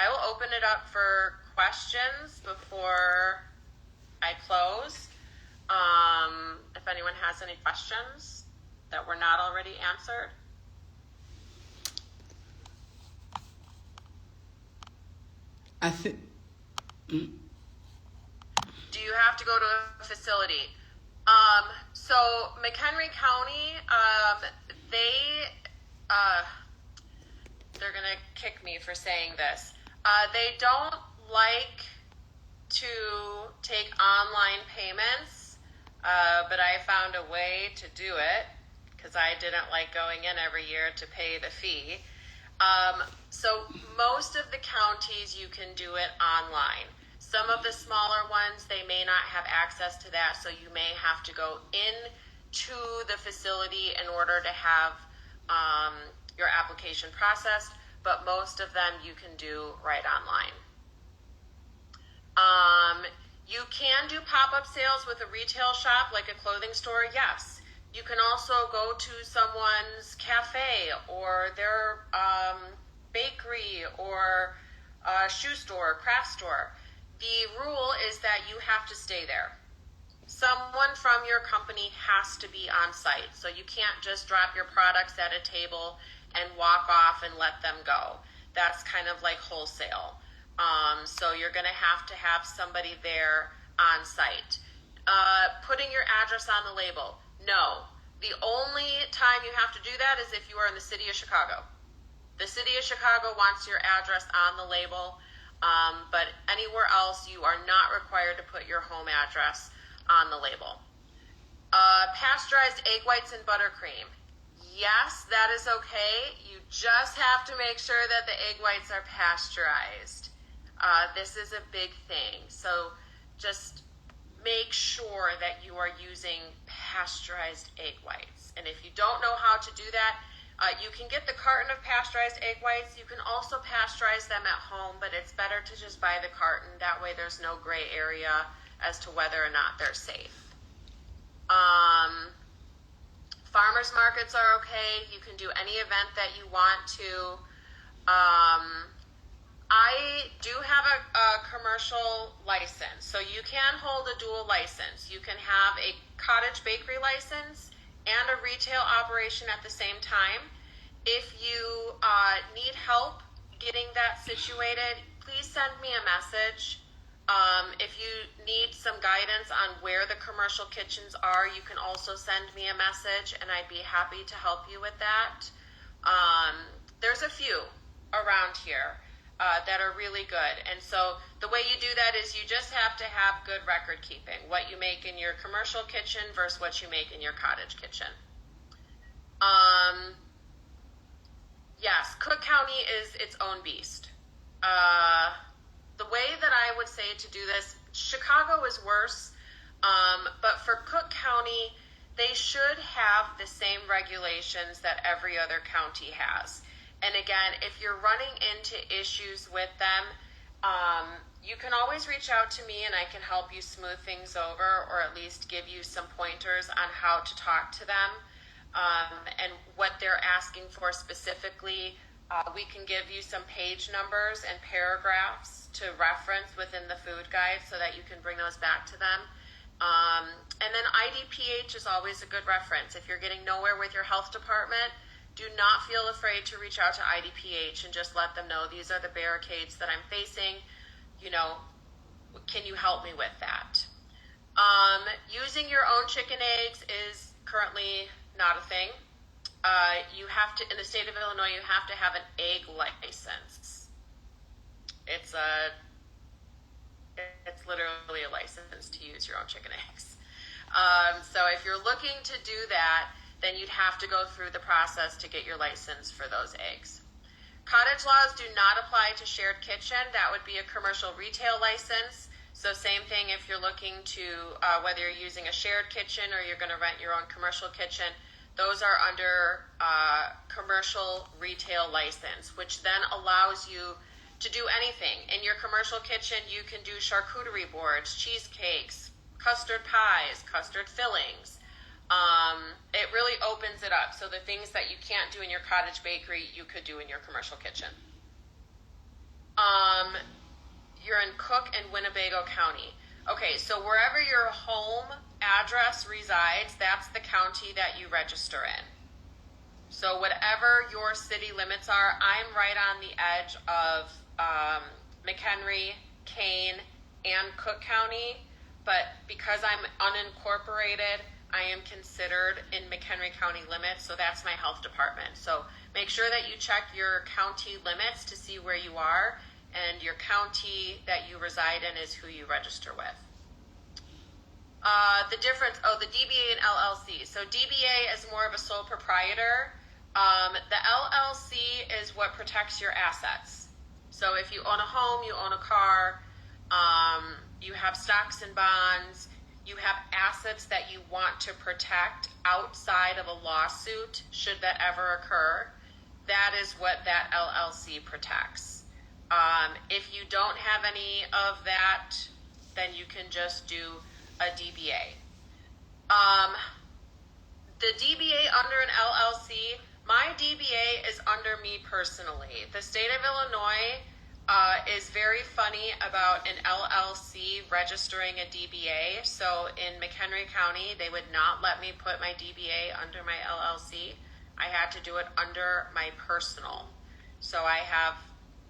will open it up for questions before I close. If anyone has any questions that were not already answered. I think. Do you have to go to a facility? So McHenry County, they're gonna kick me for saying this. They don't like to take online payments, but I found a way to do it because I didn't like going in every year to pay the fee. So most of the counties you can do it online. Some of the smaller ones, they may not have access to that, so you may have to go in to the facility in order to have your application processed, but most of them you can do right online. You can do pop-up sales with a retail shop like a clothing store, yes. You can also go to someone's cafe or their bakery or shoe store, craft store. The rule is that you have to stay there. Someone from your company has to be on site, so you can't just drop your products at a table and walk off and let them go. That's kind of like wholesale. So you're going to have somebody there on site. Putting your address on the label. No. The only time you have to do that is if you are in the city of Chicago. The city of Chicago wants your address on the label, but anywhere else you are not required to put your home address on the label. Pasteurized egg whites and buttercream. Yes, that is okay. You just have to make sure that the egg whites are pasteurized. This is a big thing. So just make sure that you are using pasteurized egg whites. And if you don't know how to do that, you can get the carton of pasteurized egg whites. You can also pasteurize them at home, but it's better to just buy the carton. That way there's no gray area as to whether or not they're safe. Farmers markets are okay. You can do any event that you want to. I do have a commercial license, so you can hold a dual license. You can have a cottage bakery license and a retail operation at the same time. If you need help getting that situated, please send me a message. If you need some guidance on where the commercial kitchens are, you can also send me a message, and I'd be happy to help you with that. There's a few around here that are really good. And so the way you do that is you just have to have good record keeping, what you make in your commercial kitchen versus what you make in your cottage kitchen. Yes, Cook County is its own beast. The way that I would say to do this, Chicago is worse, but for Cook County, they should have the same regulations that every other county has. And again, if you're running into issues with them, you can always reach out to me and I can help you smooth things over, or at least give you some pointers on how to talk to them and what they're asking for specifically. We can give you some page numbers and paragraphs to reference within the food guide so that you can bring those back to them. And then IDPH is always a good reference. If you're getting nowhere with your health department, do not feel afraid to reach out to IDPH and just let them know these are the barricades that I'm facing. You know, can you help me with that? Using your own chicken eggs is currently not a thing. You have to, in the state of Illinois, you have to have an egg license. It's literally a license to use your own chicken eggs. So if you're looking to do that, then you'd have to go through the process to get your license for those eggs. Cottage laws do not apply to shared kitchen. That would be a commercial retail license. So same thing if you're looking to, whether you're using a shared kitchen or you're going to rent your own commercial kitchen, those are under commercial retail license, which then allows you to do anything. In your commercial kitchen, you can do charcuterie boards, cheesecakes, custard pies, custard fillings. It really opens it up. So the things that you can't do in your cottage bakery, you could do in your commercial kitchen. You're in Cook and Winnebago County. Okay, so wherever your home address resides, that's the county that you register in. So whatever your city limits are, I'm right on the edge of McHenry, Kane, and Cook County, but because I'm unincorporated, I am considered in McHenry County limits, so that's my health department. So make sure that you check your county limits to see where you are, and your county that you reside in is who you register with. The difference, the DBA and LLC. So DBA is more of a sole proprietor. The LLC is what protects your assets. So if you own a home, you own a car, you have stocks and bonds, you have assets that you want to protect outside of a lawsuit, should that ever occur, that is what that LLC protects. If you don't have any of that, then you can just do a DBA. The DBA under an LLC, my DBA is under me personally. The state of Illinois is very funny about an LLC registering a DBA. So in McHenry County, they would not let me put my DBA under my LLC. I had to do it under my personal. So I have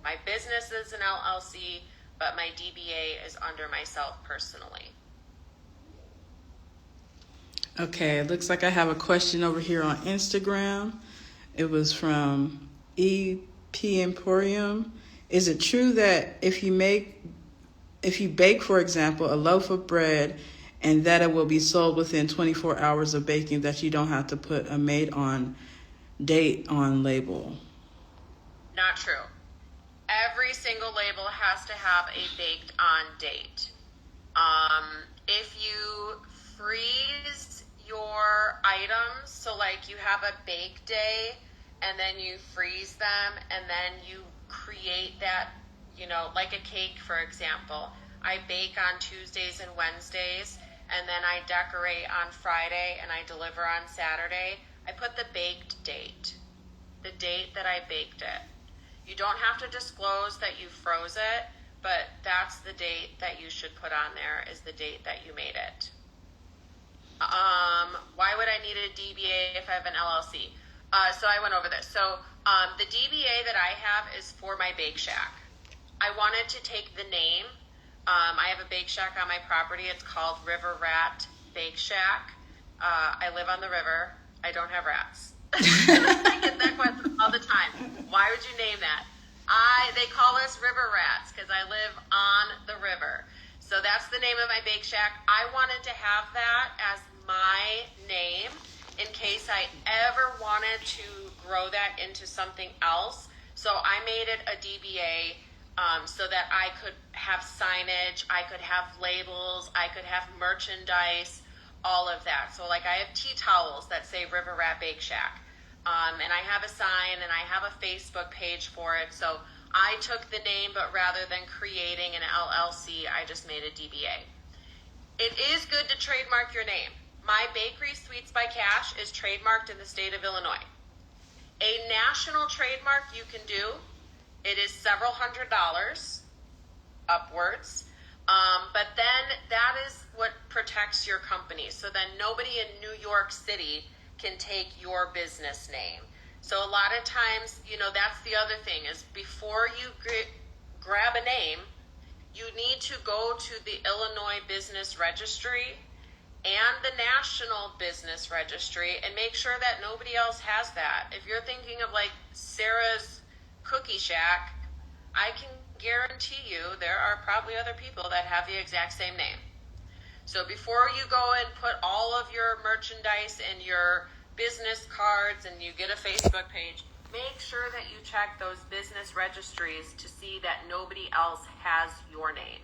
my business is an LLC, but my DBA is under myself personally. Okay, it looks like I have a question over here on Instagram. It was from EP Emporium. Is it true that if you bake, for example, a loaf of bread and that it will be sold within 24 hours of baking, that you don't have to put a made on date on label? Not true. Every single label has to have a baked on date. If you freeze your items, so like you have a bake day and then you freeze them and then you create that, like a cake, for example. I bake on Tuesdays and Wednesdays, and then I decorate on Friday and I deliver on Saturday. I put the baked date, the date that I baked it. You don't have to disclose that you froze it, but that's the date that you should put on there, is the date that you made it. Why would I need a DBA if I have an LLC? So I went over this. So the DBA that I have is for my Bake Shack. I wanted to take the name. I have a Bake Shack on my property. It's called River Rat Bake Shack. I live on the river. I don't have rats. I get that question all the time. Why would you name that? They call us river rats because I live on the river. So that's the name of my Bake Shack. I wanted to have that as my name in case I ever wanted to grow that into something else. So I made it a DBA so that I could have signage, I could have labels, I could have merchandise, all of that. So like I have tea towels that say River Rat Bake Shack. And I have a sign and I have a Facebook page for it. So I took the name, but rather than creating an LLC, I just made a DBA. It is good to trademark your name. My bakery, Sweets by Cash, is trademarked in the state of Illinois. A national trademark you can do. It is several $100s upwards. But then that is what protects your company. So then nobody in New York City can take your business name. So a lot of times, that's the other thing is before you grab a name, you need to go to the Illinois Business Registry and the National Business Registry and make sure that nobody else has that. If you're thinking of like Sarah's Cookie Shack, I can guarantee you there are probably other people that have the exact same name. So before you go and put all of your merchandise and your business cards and you get a Facebook page, make sure that you check those business registries to see that nobody else has your name.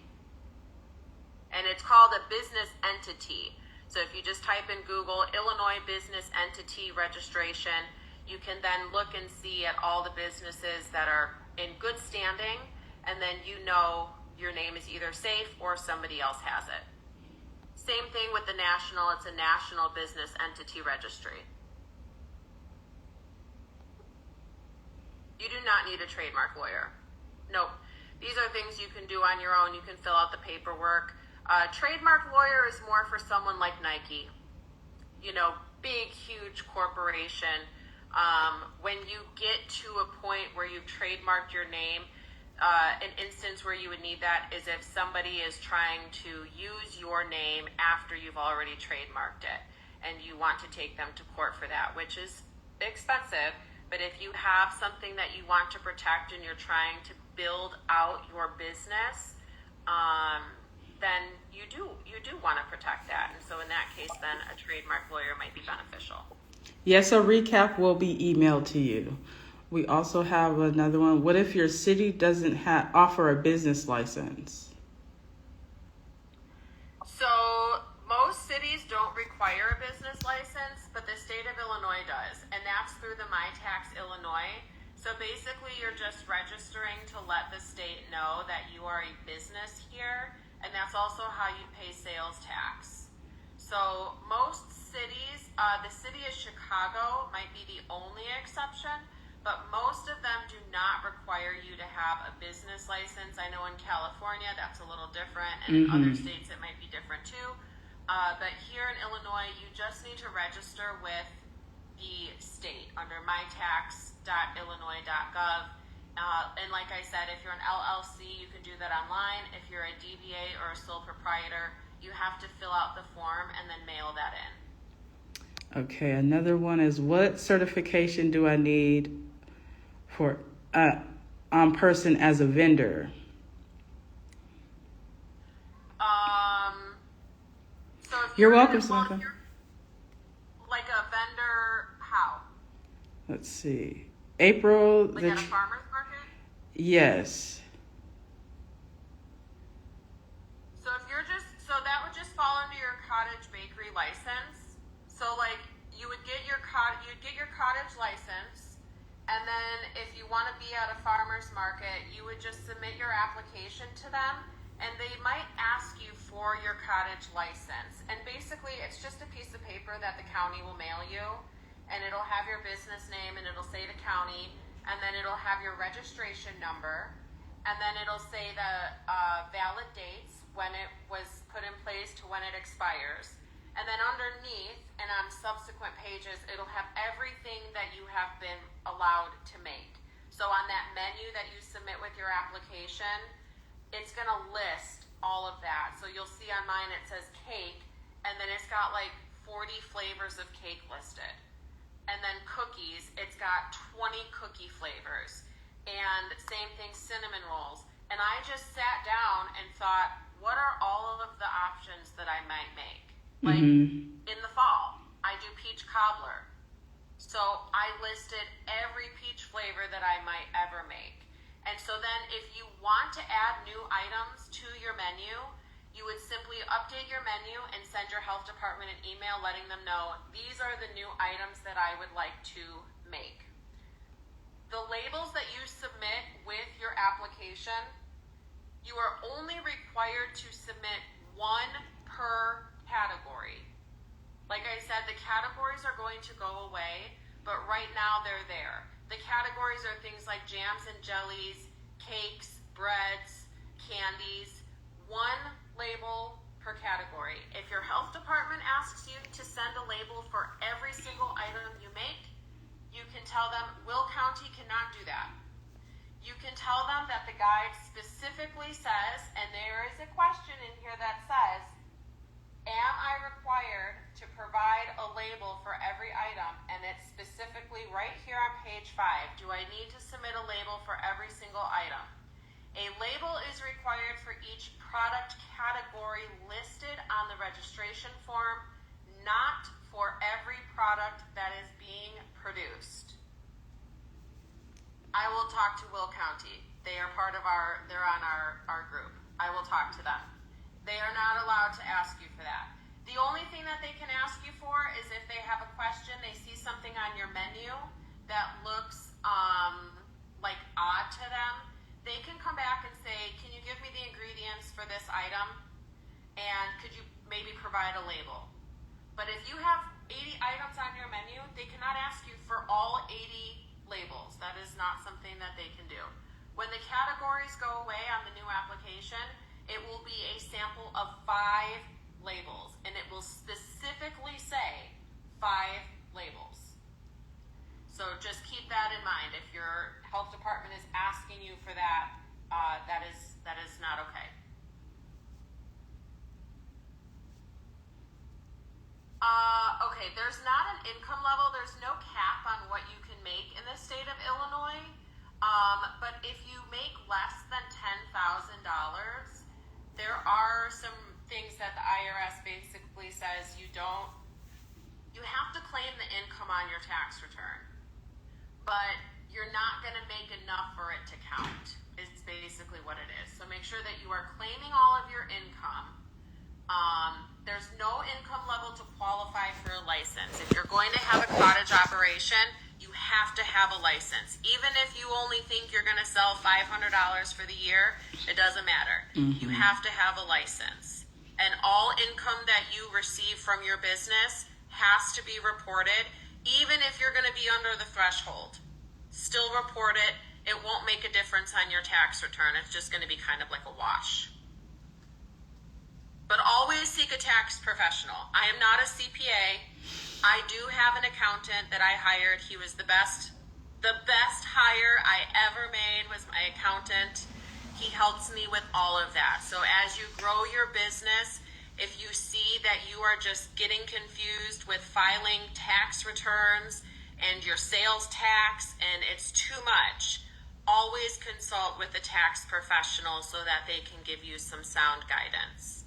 And it's called a business entity. So if you just type in Google Illinois Business Entity Registration, you can then look and see at all the businesses that are in good standing, and then your name is either safe or somebody else has it. Same thing with the national, it's a National Business Entity Registry. You do not need a trademark lawyer. Nope. These are things you can do on your own. You can fill out the paperwork. Trademark lawyer is more for someone like Nike. Big, huge corporation. When you get to a point where you've trademarked your name, an instance where you would need that is if somebody is trying to use your name after you've already trademarked it and you want to take them to court for that, which is expensive. But if you have something that you want to protect and you're trying to build out your business, then you do want to protect that. And so in that case, then a trademark lawyer might be beneficial. Yes, a recap will be emailed to you. We also have another one. What if your city doesn't offer a business license? So most cities don't require a business license, but the state of Illinois does, and that's through the My Tax Illinois. So basically, you're just registering to let the state know that you are a business here, and that's also how you pay sales tax. So most cities, the city of Chicago might be the only exception, but most of them do not require you to have a business license. I know in California that's a little different, and in other states it might be different too. But here in Illinois, you just need to register with the state under mytax.illinois.gov. And like I said, if you're an LLC, you can do that online. If you're a DBA or a sole proprietor, you have to fill out the form and then mail that in. Okay, another one is what certification do I need for person as a vendor? So if You're welcome, Samantha. Like a vendor, how? Let's see. April. Like at a farmer's market? Yes. So so that would just fall under your Cottage bakery license. So like you'd get your Cottage license, and then if you want to be at a farmer's market, you would just submit your application to them, and they might ask you for your Cottage license. And basically, it's just a piece of paper that the county will mail you, and it'll have your business name, and it'll say the county, and then it'll have your registration number, and then it'll say the valid dates when it was put in place to when it expires. And then underneath and on subsequent pages, it'll have everything that you have been allowed to make. So on that menu that you submit with your application, it's going to list all of that. So you'll see on mine it says cake, and then it's got like 40 flavors of cake listed. And then cookies, it's got 20 cookie flavors. And same thing, cinnamon rolls. And I just sat down and thought, what are all of the options that I might make? Like in the fall, I do peach cobbler. So I listed every peach flavor that I might ever make. And so then if you want to add new items to your menu, you would simply update your menu and send your health department an email letting them know these are the new items that I would like to make. The labels that you submit with your application, you are only required to submit one per category. Like I said, the categories are going to go away, but right now they're there. The categories are things like jams and jellies, cakes, breads, candies, one label per category. If your health department asks you to send a label for every single item you make, you can tell them Will County cannot do that. You can tell them that the guide specifically says, and there is a question in here that says, am I required to provide a label for every item? And it's specifically right here on page 5. Do I need to submit a label for every single item? A label is required for each product category listed on the registration form, not for every product that is being produced. I will talk to Will County. They are part of they're on our group. I will talk to them. They are not allowed to ask you for that. The only thing that they can ask you for is if they have a question, they see something on your menu that looks like odd to them, they can come back and say, can you give me the ingredients for this item? And could you maybe provide a label? But if you have 80 items on your menu, they cannot ask you for all 80 labels. That is not something that they can do. When the categories go away on the new application, it will be a sample of 5 labels, and it will specifically say 5 labels. So just keep that in mind. If your health department is asking you for that, that is not okay. Okay, there's not an income level. There's no cap on what you can make in the state of Illinois. But if you make less than $10,000, there are some things that the IRS basically says you have to claim the income on your tax return, but you're not going to make enough for it to count, is basically what it is. So make sure that you are claiming all of your income. There's no income level to qualify for a license. If you're going to have a cottage operation, you have to have a license. Even if you only think you're going to sell $500 for the year, it doesn't matter. You have to have a license. And all income that you receive from your business has to be reported, even if you're going to be under the threshold. Still report it. It won't make a difference on your tax return. It's just going to be kind of like a wash. But always seek a tax professional. I am not a CPA. I do have an accountant that I hired. He was the best hire I ever made was my accountant. He helps me with all of that. So as you grow your business, if you see that you are just getting confused with filing tax returns and your sales tax and it's too much, always consult with a tax professional so that they can give you some sound guidance.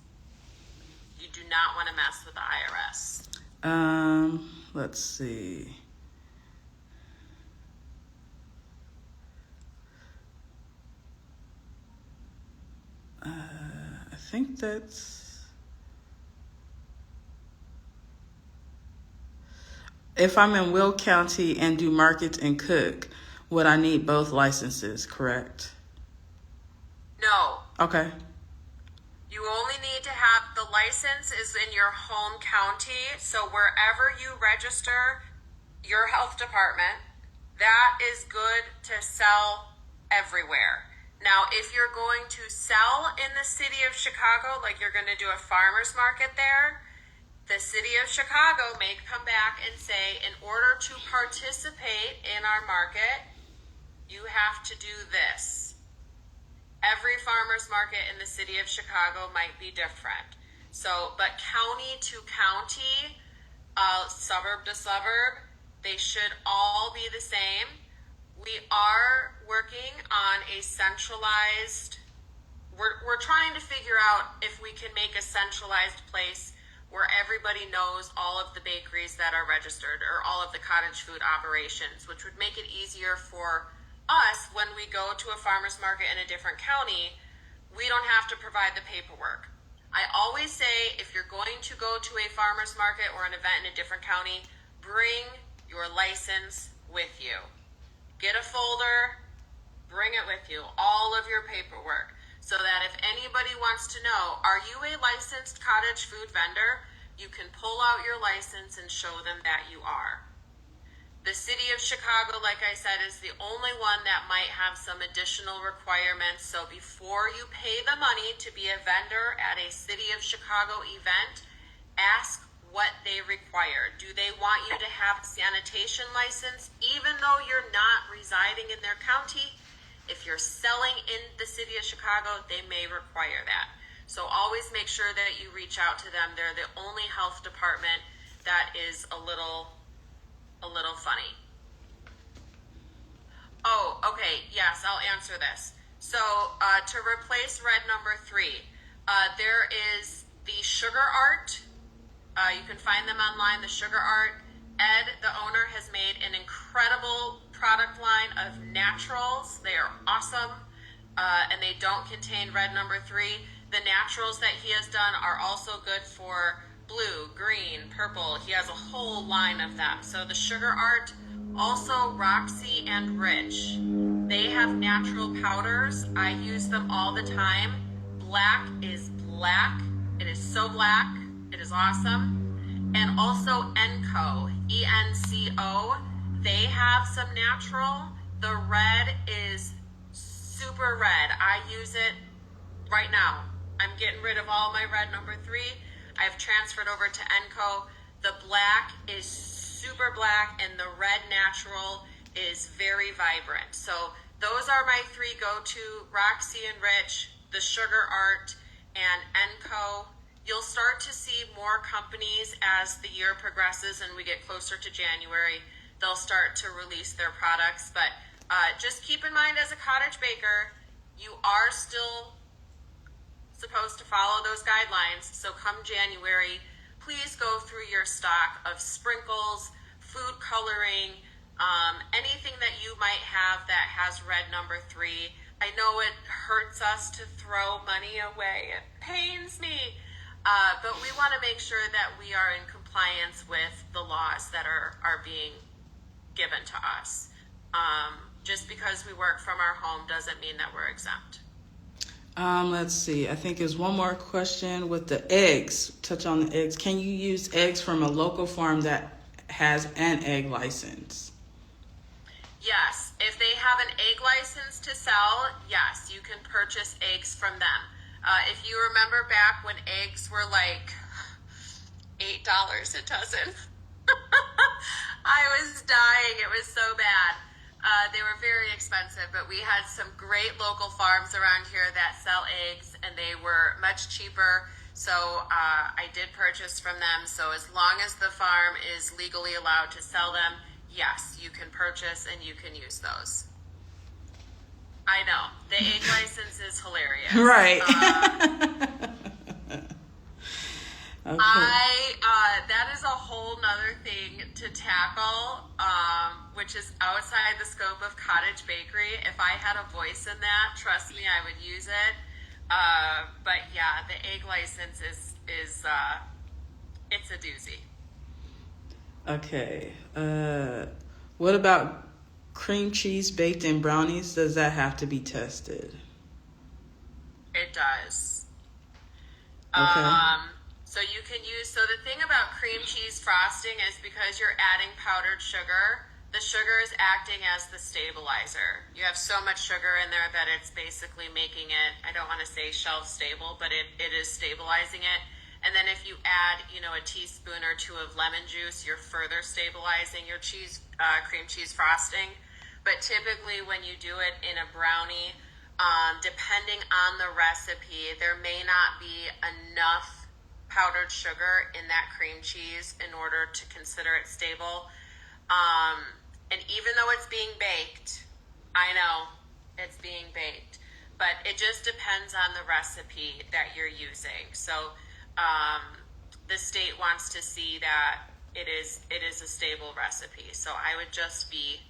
You do not want to mess with the IRS. Let's see. I think that's... If I'm in Will County and do market and cook, would I need both licenses, correct? No. Okay. You only need to have the license is in your home county. So wherever you register your health department, that is good to sell everywhere. Now, if you're going to sell in the city of Chicago, like you're going to do a farmer's market there, the city of Chicago may come back and say, in order to participate in our market, you have to do this. Every farmer's market in the city of Chicago might be different. So, but county to county, suburb to suburb, they should all be the same. We are working on a centralized, we're trying to figure out if we can make a centralized place where everybody knows all of the bakeries that are registered or all of the cottage food operations, which would make it easier for us when we go to a farmer's market in a different county. We don't have to provide the paperwork. I always say, if you're going to go to a farmer's market or an event in a different county, bring your license with you. Get a folder, bring it with you, all of your paperwork, so that if anybody wants to know, are you a licensed cottage food vendor? You can pull out your license and show them that you are. The city of Chicago, like I said, is the only one that might have some additional requirements. So before you pay the money to be a vendor at a city of Chicago event, ask what they require. Do they want you to have a sanitation license, even though you're not residing in their county? If you're selling in the city of Chicago, they may require that. So always make sure that you reach out to them. They're the only health department that is a little funny. Oh, okay, yes, I'll answer this. So to replace red number 3, there is the Sugar Art. You can find them online, the Sugar Art. Ed, the owner, has made an incredible product line of naturals. They are awesome, and they don't contain red number 3. The naturals that he has done are also good for blue, green, purple. He has a whole line of them. So the Sugar Art, also Roxy and Rich. They have natural powders. I use them all the time. Black is black. It is so black. It is awesome. And also Enco, E-N-C-O. They have some natural. The red is super red. I use it right now. I'm getting rid of all my red number 3. I've transferred over to Enco. The black is super black and the red natural is very vibrant. So those are my 3 go-to, Roxy and Rich, the Sugar Art, and Enco. You'll start to see more companies as the year progresses and we get closer to January. They'll start to release their products. But just keep in mind, as a cottage baker, you are still supposed to follow those guidelines. So come January, please go through your stock of sprinkles, food coloring, anything that you might have that has red number 3. I know it hurts us to throw money away. It pains me. But we want to make sure that we are in compliance with the laws that are being given to us. Just because we work from our home doesn't mean that we're exempt. Let's see. I think there's one more question with the eggs. Touch on the eggs. Can you use eggs from a local farm that has an egg license? Yes. If they have an egg license to sell, yes, you can purchase eggs from them. If you remember back when eggs were like $8 a dozen, I was dying. It was so bad. They were very expensive, but we had some great local farms around here that sell eggs, and they were much cheaper. So I did purchase from them. So as long as the farm is legally allowed to sell them, yes, you can purchase and you can use those. I know. The egg license is hilarious. Right. Okay. That is a whole nother thing to tackle, which is outside the scope of Cottage Bakery. If I had a voice in that, trust me, I would use it. But yeah, the egg license is it's a doozy. Okay. What about cream cheese baked in brownies? Does that have to be tested? It does. Okay. So you can use, so the thing about cream cheese frosting is because you're adding powdered sugar, the sugar is acting as the stabilizer. You have so much sugar in there that it's basically making it, I don't want to say shelf stable, but it is stabilizing it. And then if you add, a teaspoon or two of lemon juice, you're further stabilizing your cream cheese frosting. But typically when you do it in a brownie, depending on the recipe, there may not be enough powdered sugar in that cream cheese in order to consider it stable. And even though it's being baked, I know it's being baked, but it just depends on the recipe that you're using. So the state wants to see that it is a stable recipe. So I would just be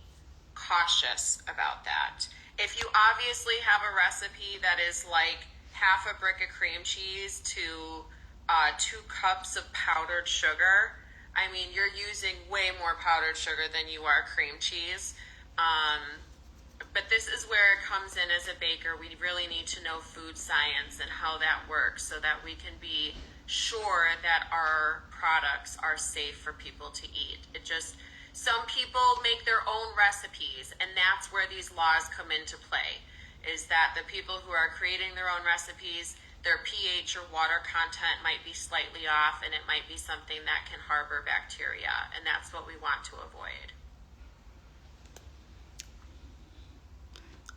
cautious about that. If you obviously have a recipe that is like half a brick of cream cheese to 2 cups of powdered sugar, I mean, you're using way more powdered sugar than you are cream cheese. But this is where it comes in as a baker. We really need to know food science and how that works so that we can be sure that our products are safe for people to eat. Some people make their own recipes, and that's where these laws come into play, is that the people who are creating their own recipes, their pH or water content might be slightly off, and it might be something that can harbor bacteria, and that's what we want to avoid.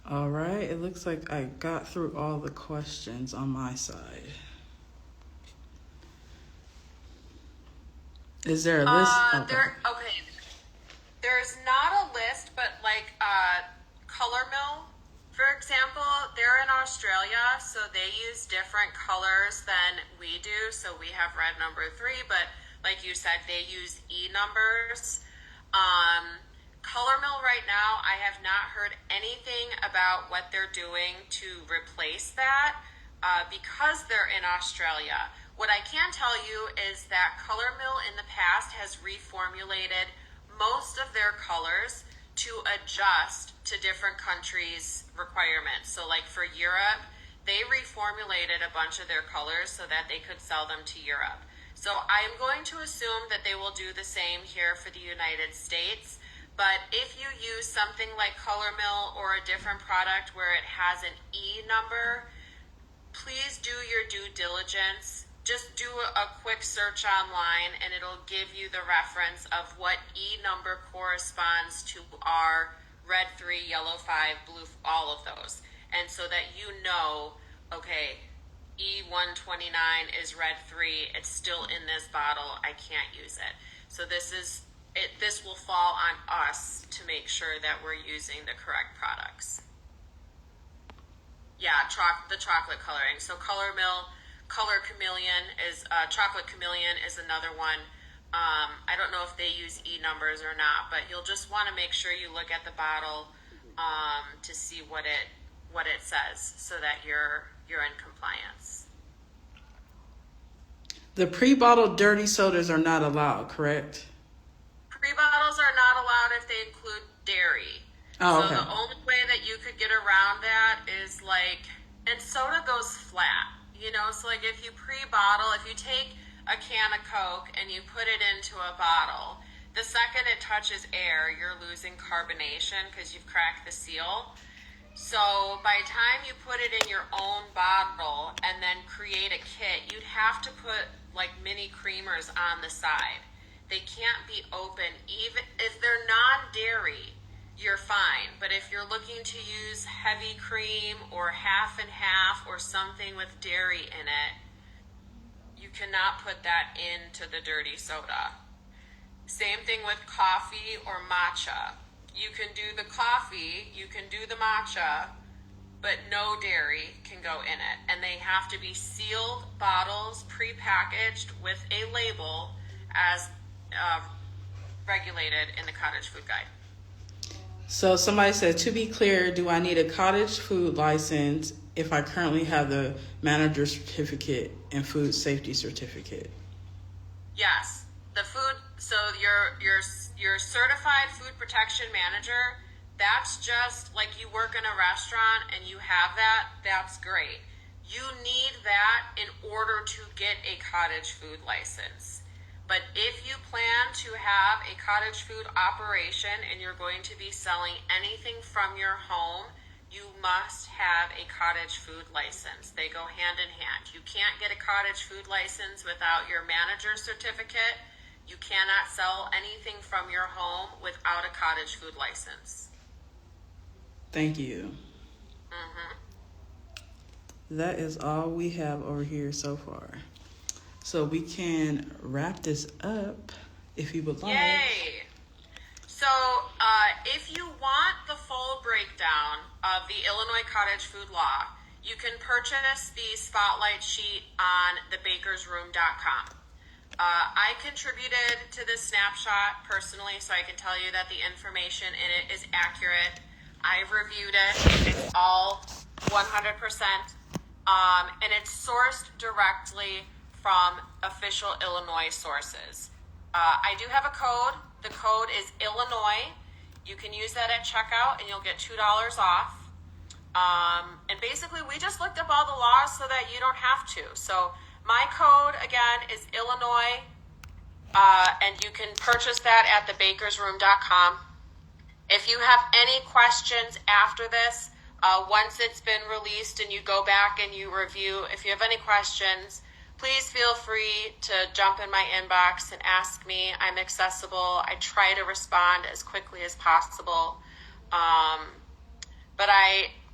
All right, it looks like I got through all the questions on my side. Is there a list? Okay. There's not a list, but like Color Mill, for example, they're in Australia, so they use different colors than we do. So we have red number 3, but like you said, they use E numbers. Color Mill right now, I have not heard anything about what they're doing to replace that because they're in Australia. What I can tell you is that Color Mill in the past has reformulated most of their colors to adjust to different countries' requirements. So like for Europe, they reformulated a bunch of their colors so that they could sell them to Europe. So I'm going to assume that they will do the same here for the United States. But if you use something like Color Mill or a different product where it has an E number, please do your due diligence. Just do a quick search online and it'll give you the reference of what E number corresponds to our red 3, yellow 5, blue, all of those. And so that you know, okay, E129 is red 3, it's still in this bottle, I can't use it. So this will fall on us to make sure that we're using the correct products. Yeah, the chocolate coloring. So Color Mill, Color Chameleon is Chocolate Chameleon is another one. I don't know if they use E numbers or not, but you'll just want to make sure you look at the bottle to see what it says, so that you're in compliance. The pre-bottled dirty sodas are not allowed, correct? Pre-bottles are not allowed if they include dairy. Oh, okay. So the only way that you could get around that is and soda goes flat. So like if you pre-bottle, if you take a can of Coke and you put it into a bottle, the second it touches air, you're losing carbonation because you've cracked the seal. So by the time you put it in your own bottle and then create a kit, you'd have to put like mini creamers on the side. They can't be open. Even if they're non-dairy, you're fine. But if you're looking to use heavy cream or half and half or something with dairy in it, you cannot put that into the dirty soda. Same thing with coffee or matcha. You can do the coffee, you can do the matcha, but no dairy can go in it. And they have to be sealed bottles, pre-packaged with a label as regulated in the Cottage Food Guide. So somebody said, to be clear, do I need a cottage food license if I currently have the manager's certificate and food safety certificate? Yes. So your certified food protection manager, that's just like you work in a restaurant and you have that, that's great. You need that in order to get a cottage food license. But if you plan to have a cottage food operation and you're going to be selling anything from your home you must have a cottage food license. They go hand in hand. You can't get a cottage food license without your manager's certificate. You cannot sell anything from your home without a cottage food license. Thank you. Mm-hmm. That is all we have over here so far. So we can wrap this up if you would like. Yay! So if you want the full breakdown of the Illinois Cottage Food Law, you can purchase the spotlight sheet on thebakersroom.com. I contributed to this snapshot personally, so I can tell you that the information in it is accurate. I've reviewed it. It's all 100%. And it's sourced directly from official Illinois sources. I do have a code. The code is Illinois. You can use that at checkout and you'll get $2 off. And basically we just looked up all the laws so that you don't have to. So my code again is Illinois, and you can purchase that at thebakersroom.com. If you have any questions after this, once it's been released and you go back and you review, if you have any questions, please feel free to jump in my inbox and ask me. I'm accessible. I try to respond as quickly as possible. But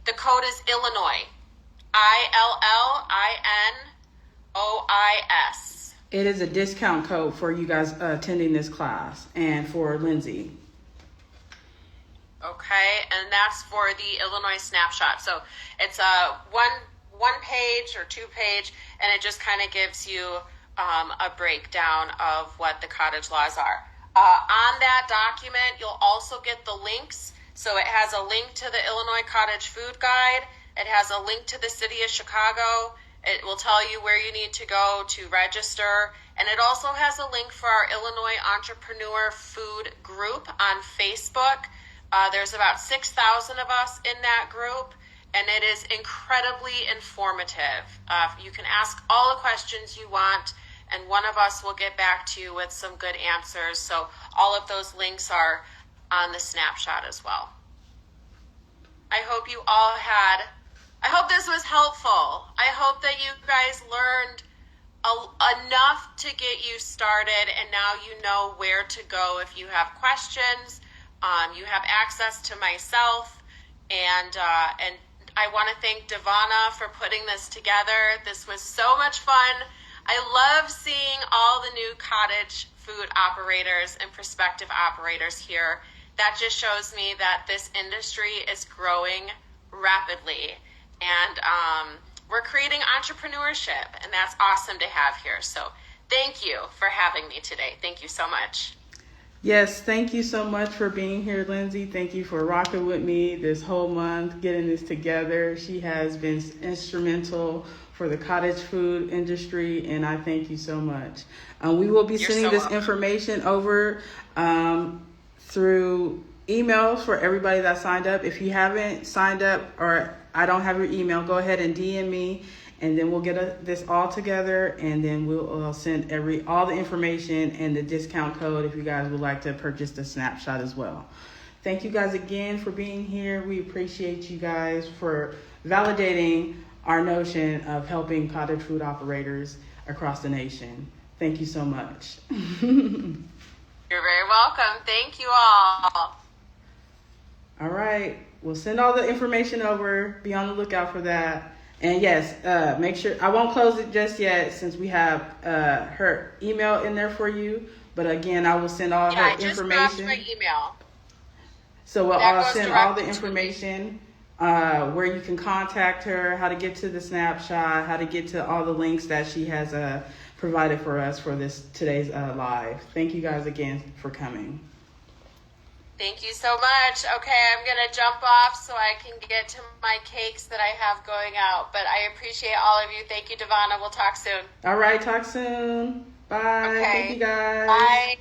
the code is Illinois. ILLINOIS. It is a discount code for you guys attending this class and for Lindsey. Okay, and that's for the Illinois snapshot. So it's a one page or 2 page, and it just kind of gives you a breakdown of what the cottage laws are. On that document, you'll also get the links. So it has a link to the Illinois Cottage Food Guide. It has a link to the City of Chicago. It will tell you where you need to go to register. And it also has a link for our Illinois Entrepreneur Food Group on Facebook. There's about 6,000 of us in that group, and it is incredibly informative. You can ask all the questions you want, and one of us will get back to you with some good answers. So all of those links are on the snapshot as well. I hope you all I hope this was helpful. I hope that you guys learned enough to get you started, and now you know where to go if you have questions. You have access to myself, and I want to thank Devana for putting this together. This was so much fun. I love seeing all the new cottage food operators and prospective operators here. That just shows me that this industry is growing rapidly, and we're creating entrepreneurship, and that's awesome to have here. So thank you for having me today. Thank you so much. Yes, thank you so much for being here, Lindsey. Thank you for rocking with me this whole month, getting this together. She has been instrumental for the cottage food industry, and I thank you so much. We will be sending this information over through email for everybody that signed up. If you haven't signed up or I don't have your email, go ahead and DM me, and then we'll get this all together, and then we'll send all the information and the discount code if you guys would like to purchase the snapshot as well. Thank you guys again for being here. We appreciate you guys for validating our notion of helping cottage food operators across the nation. Thank you so much. You're very welcome. Thank you all. All right. We'll send all the information over. Be on the lookout for that. And yes, make sure, I won't close it just yet since we have her email in there for you. But again, I will send all her information. Yeah, just my email. So I'll send all the information where you can contact her, how to get to the snapshot, how to get to all the links that she has provided for us for today's live. Thank you guys again for coming. Thank you so much. Okay, I'm going to jump off so I can get to my cakes that I have going out. But I appreciate all of you. Thank you, Devana. We'll talk soon. All right, talk soon. Bye. Okay. Thank you guys. Bye.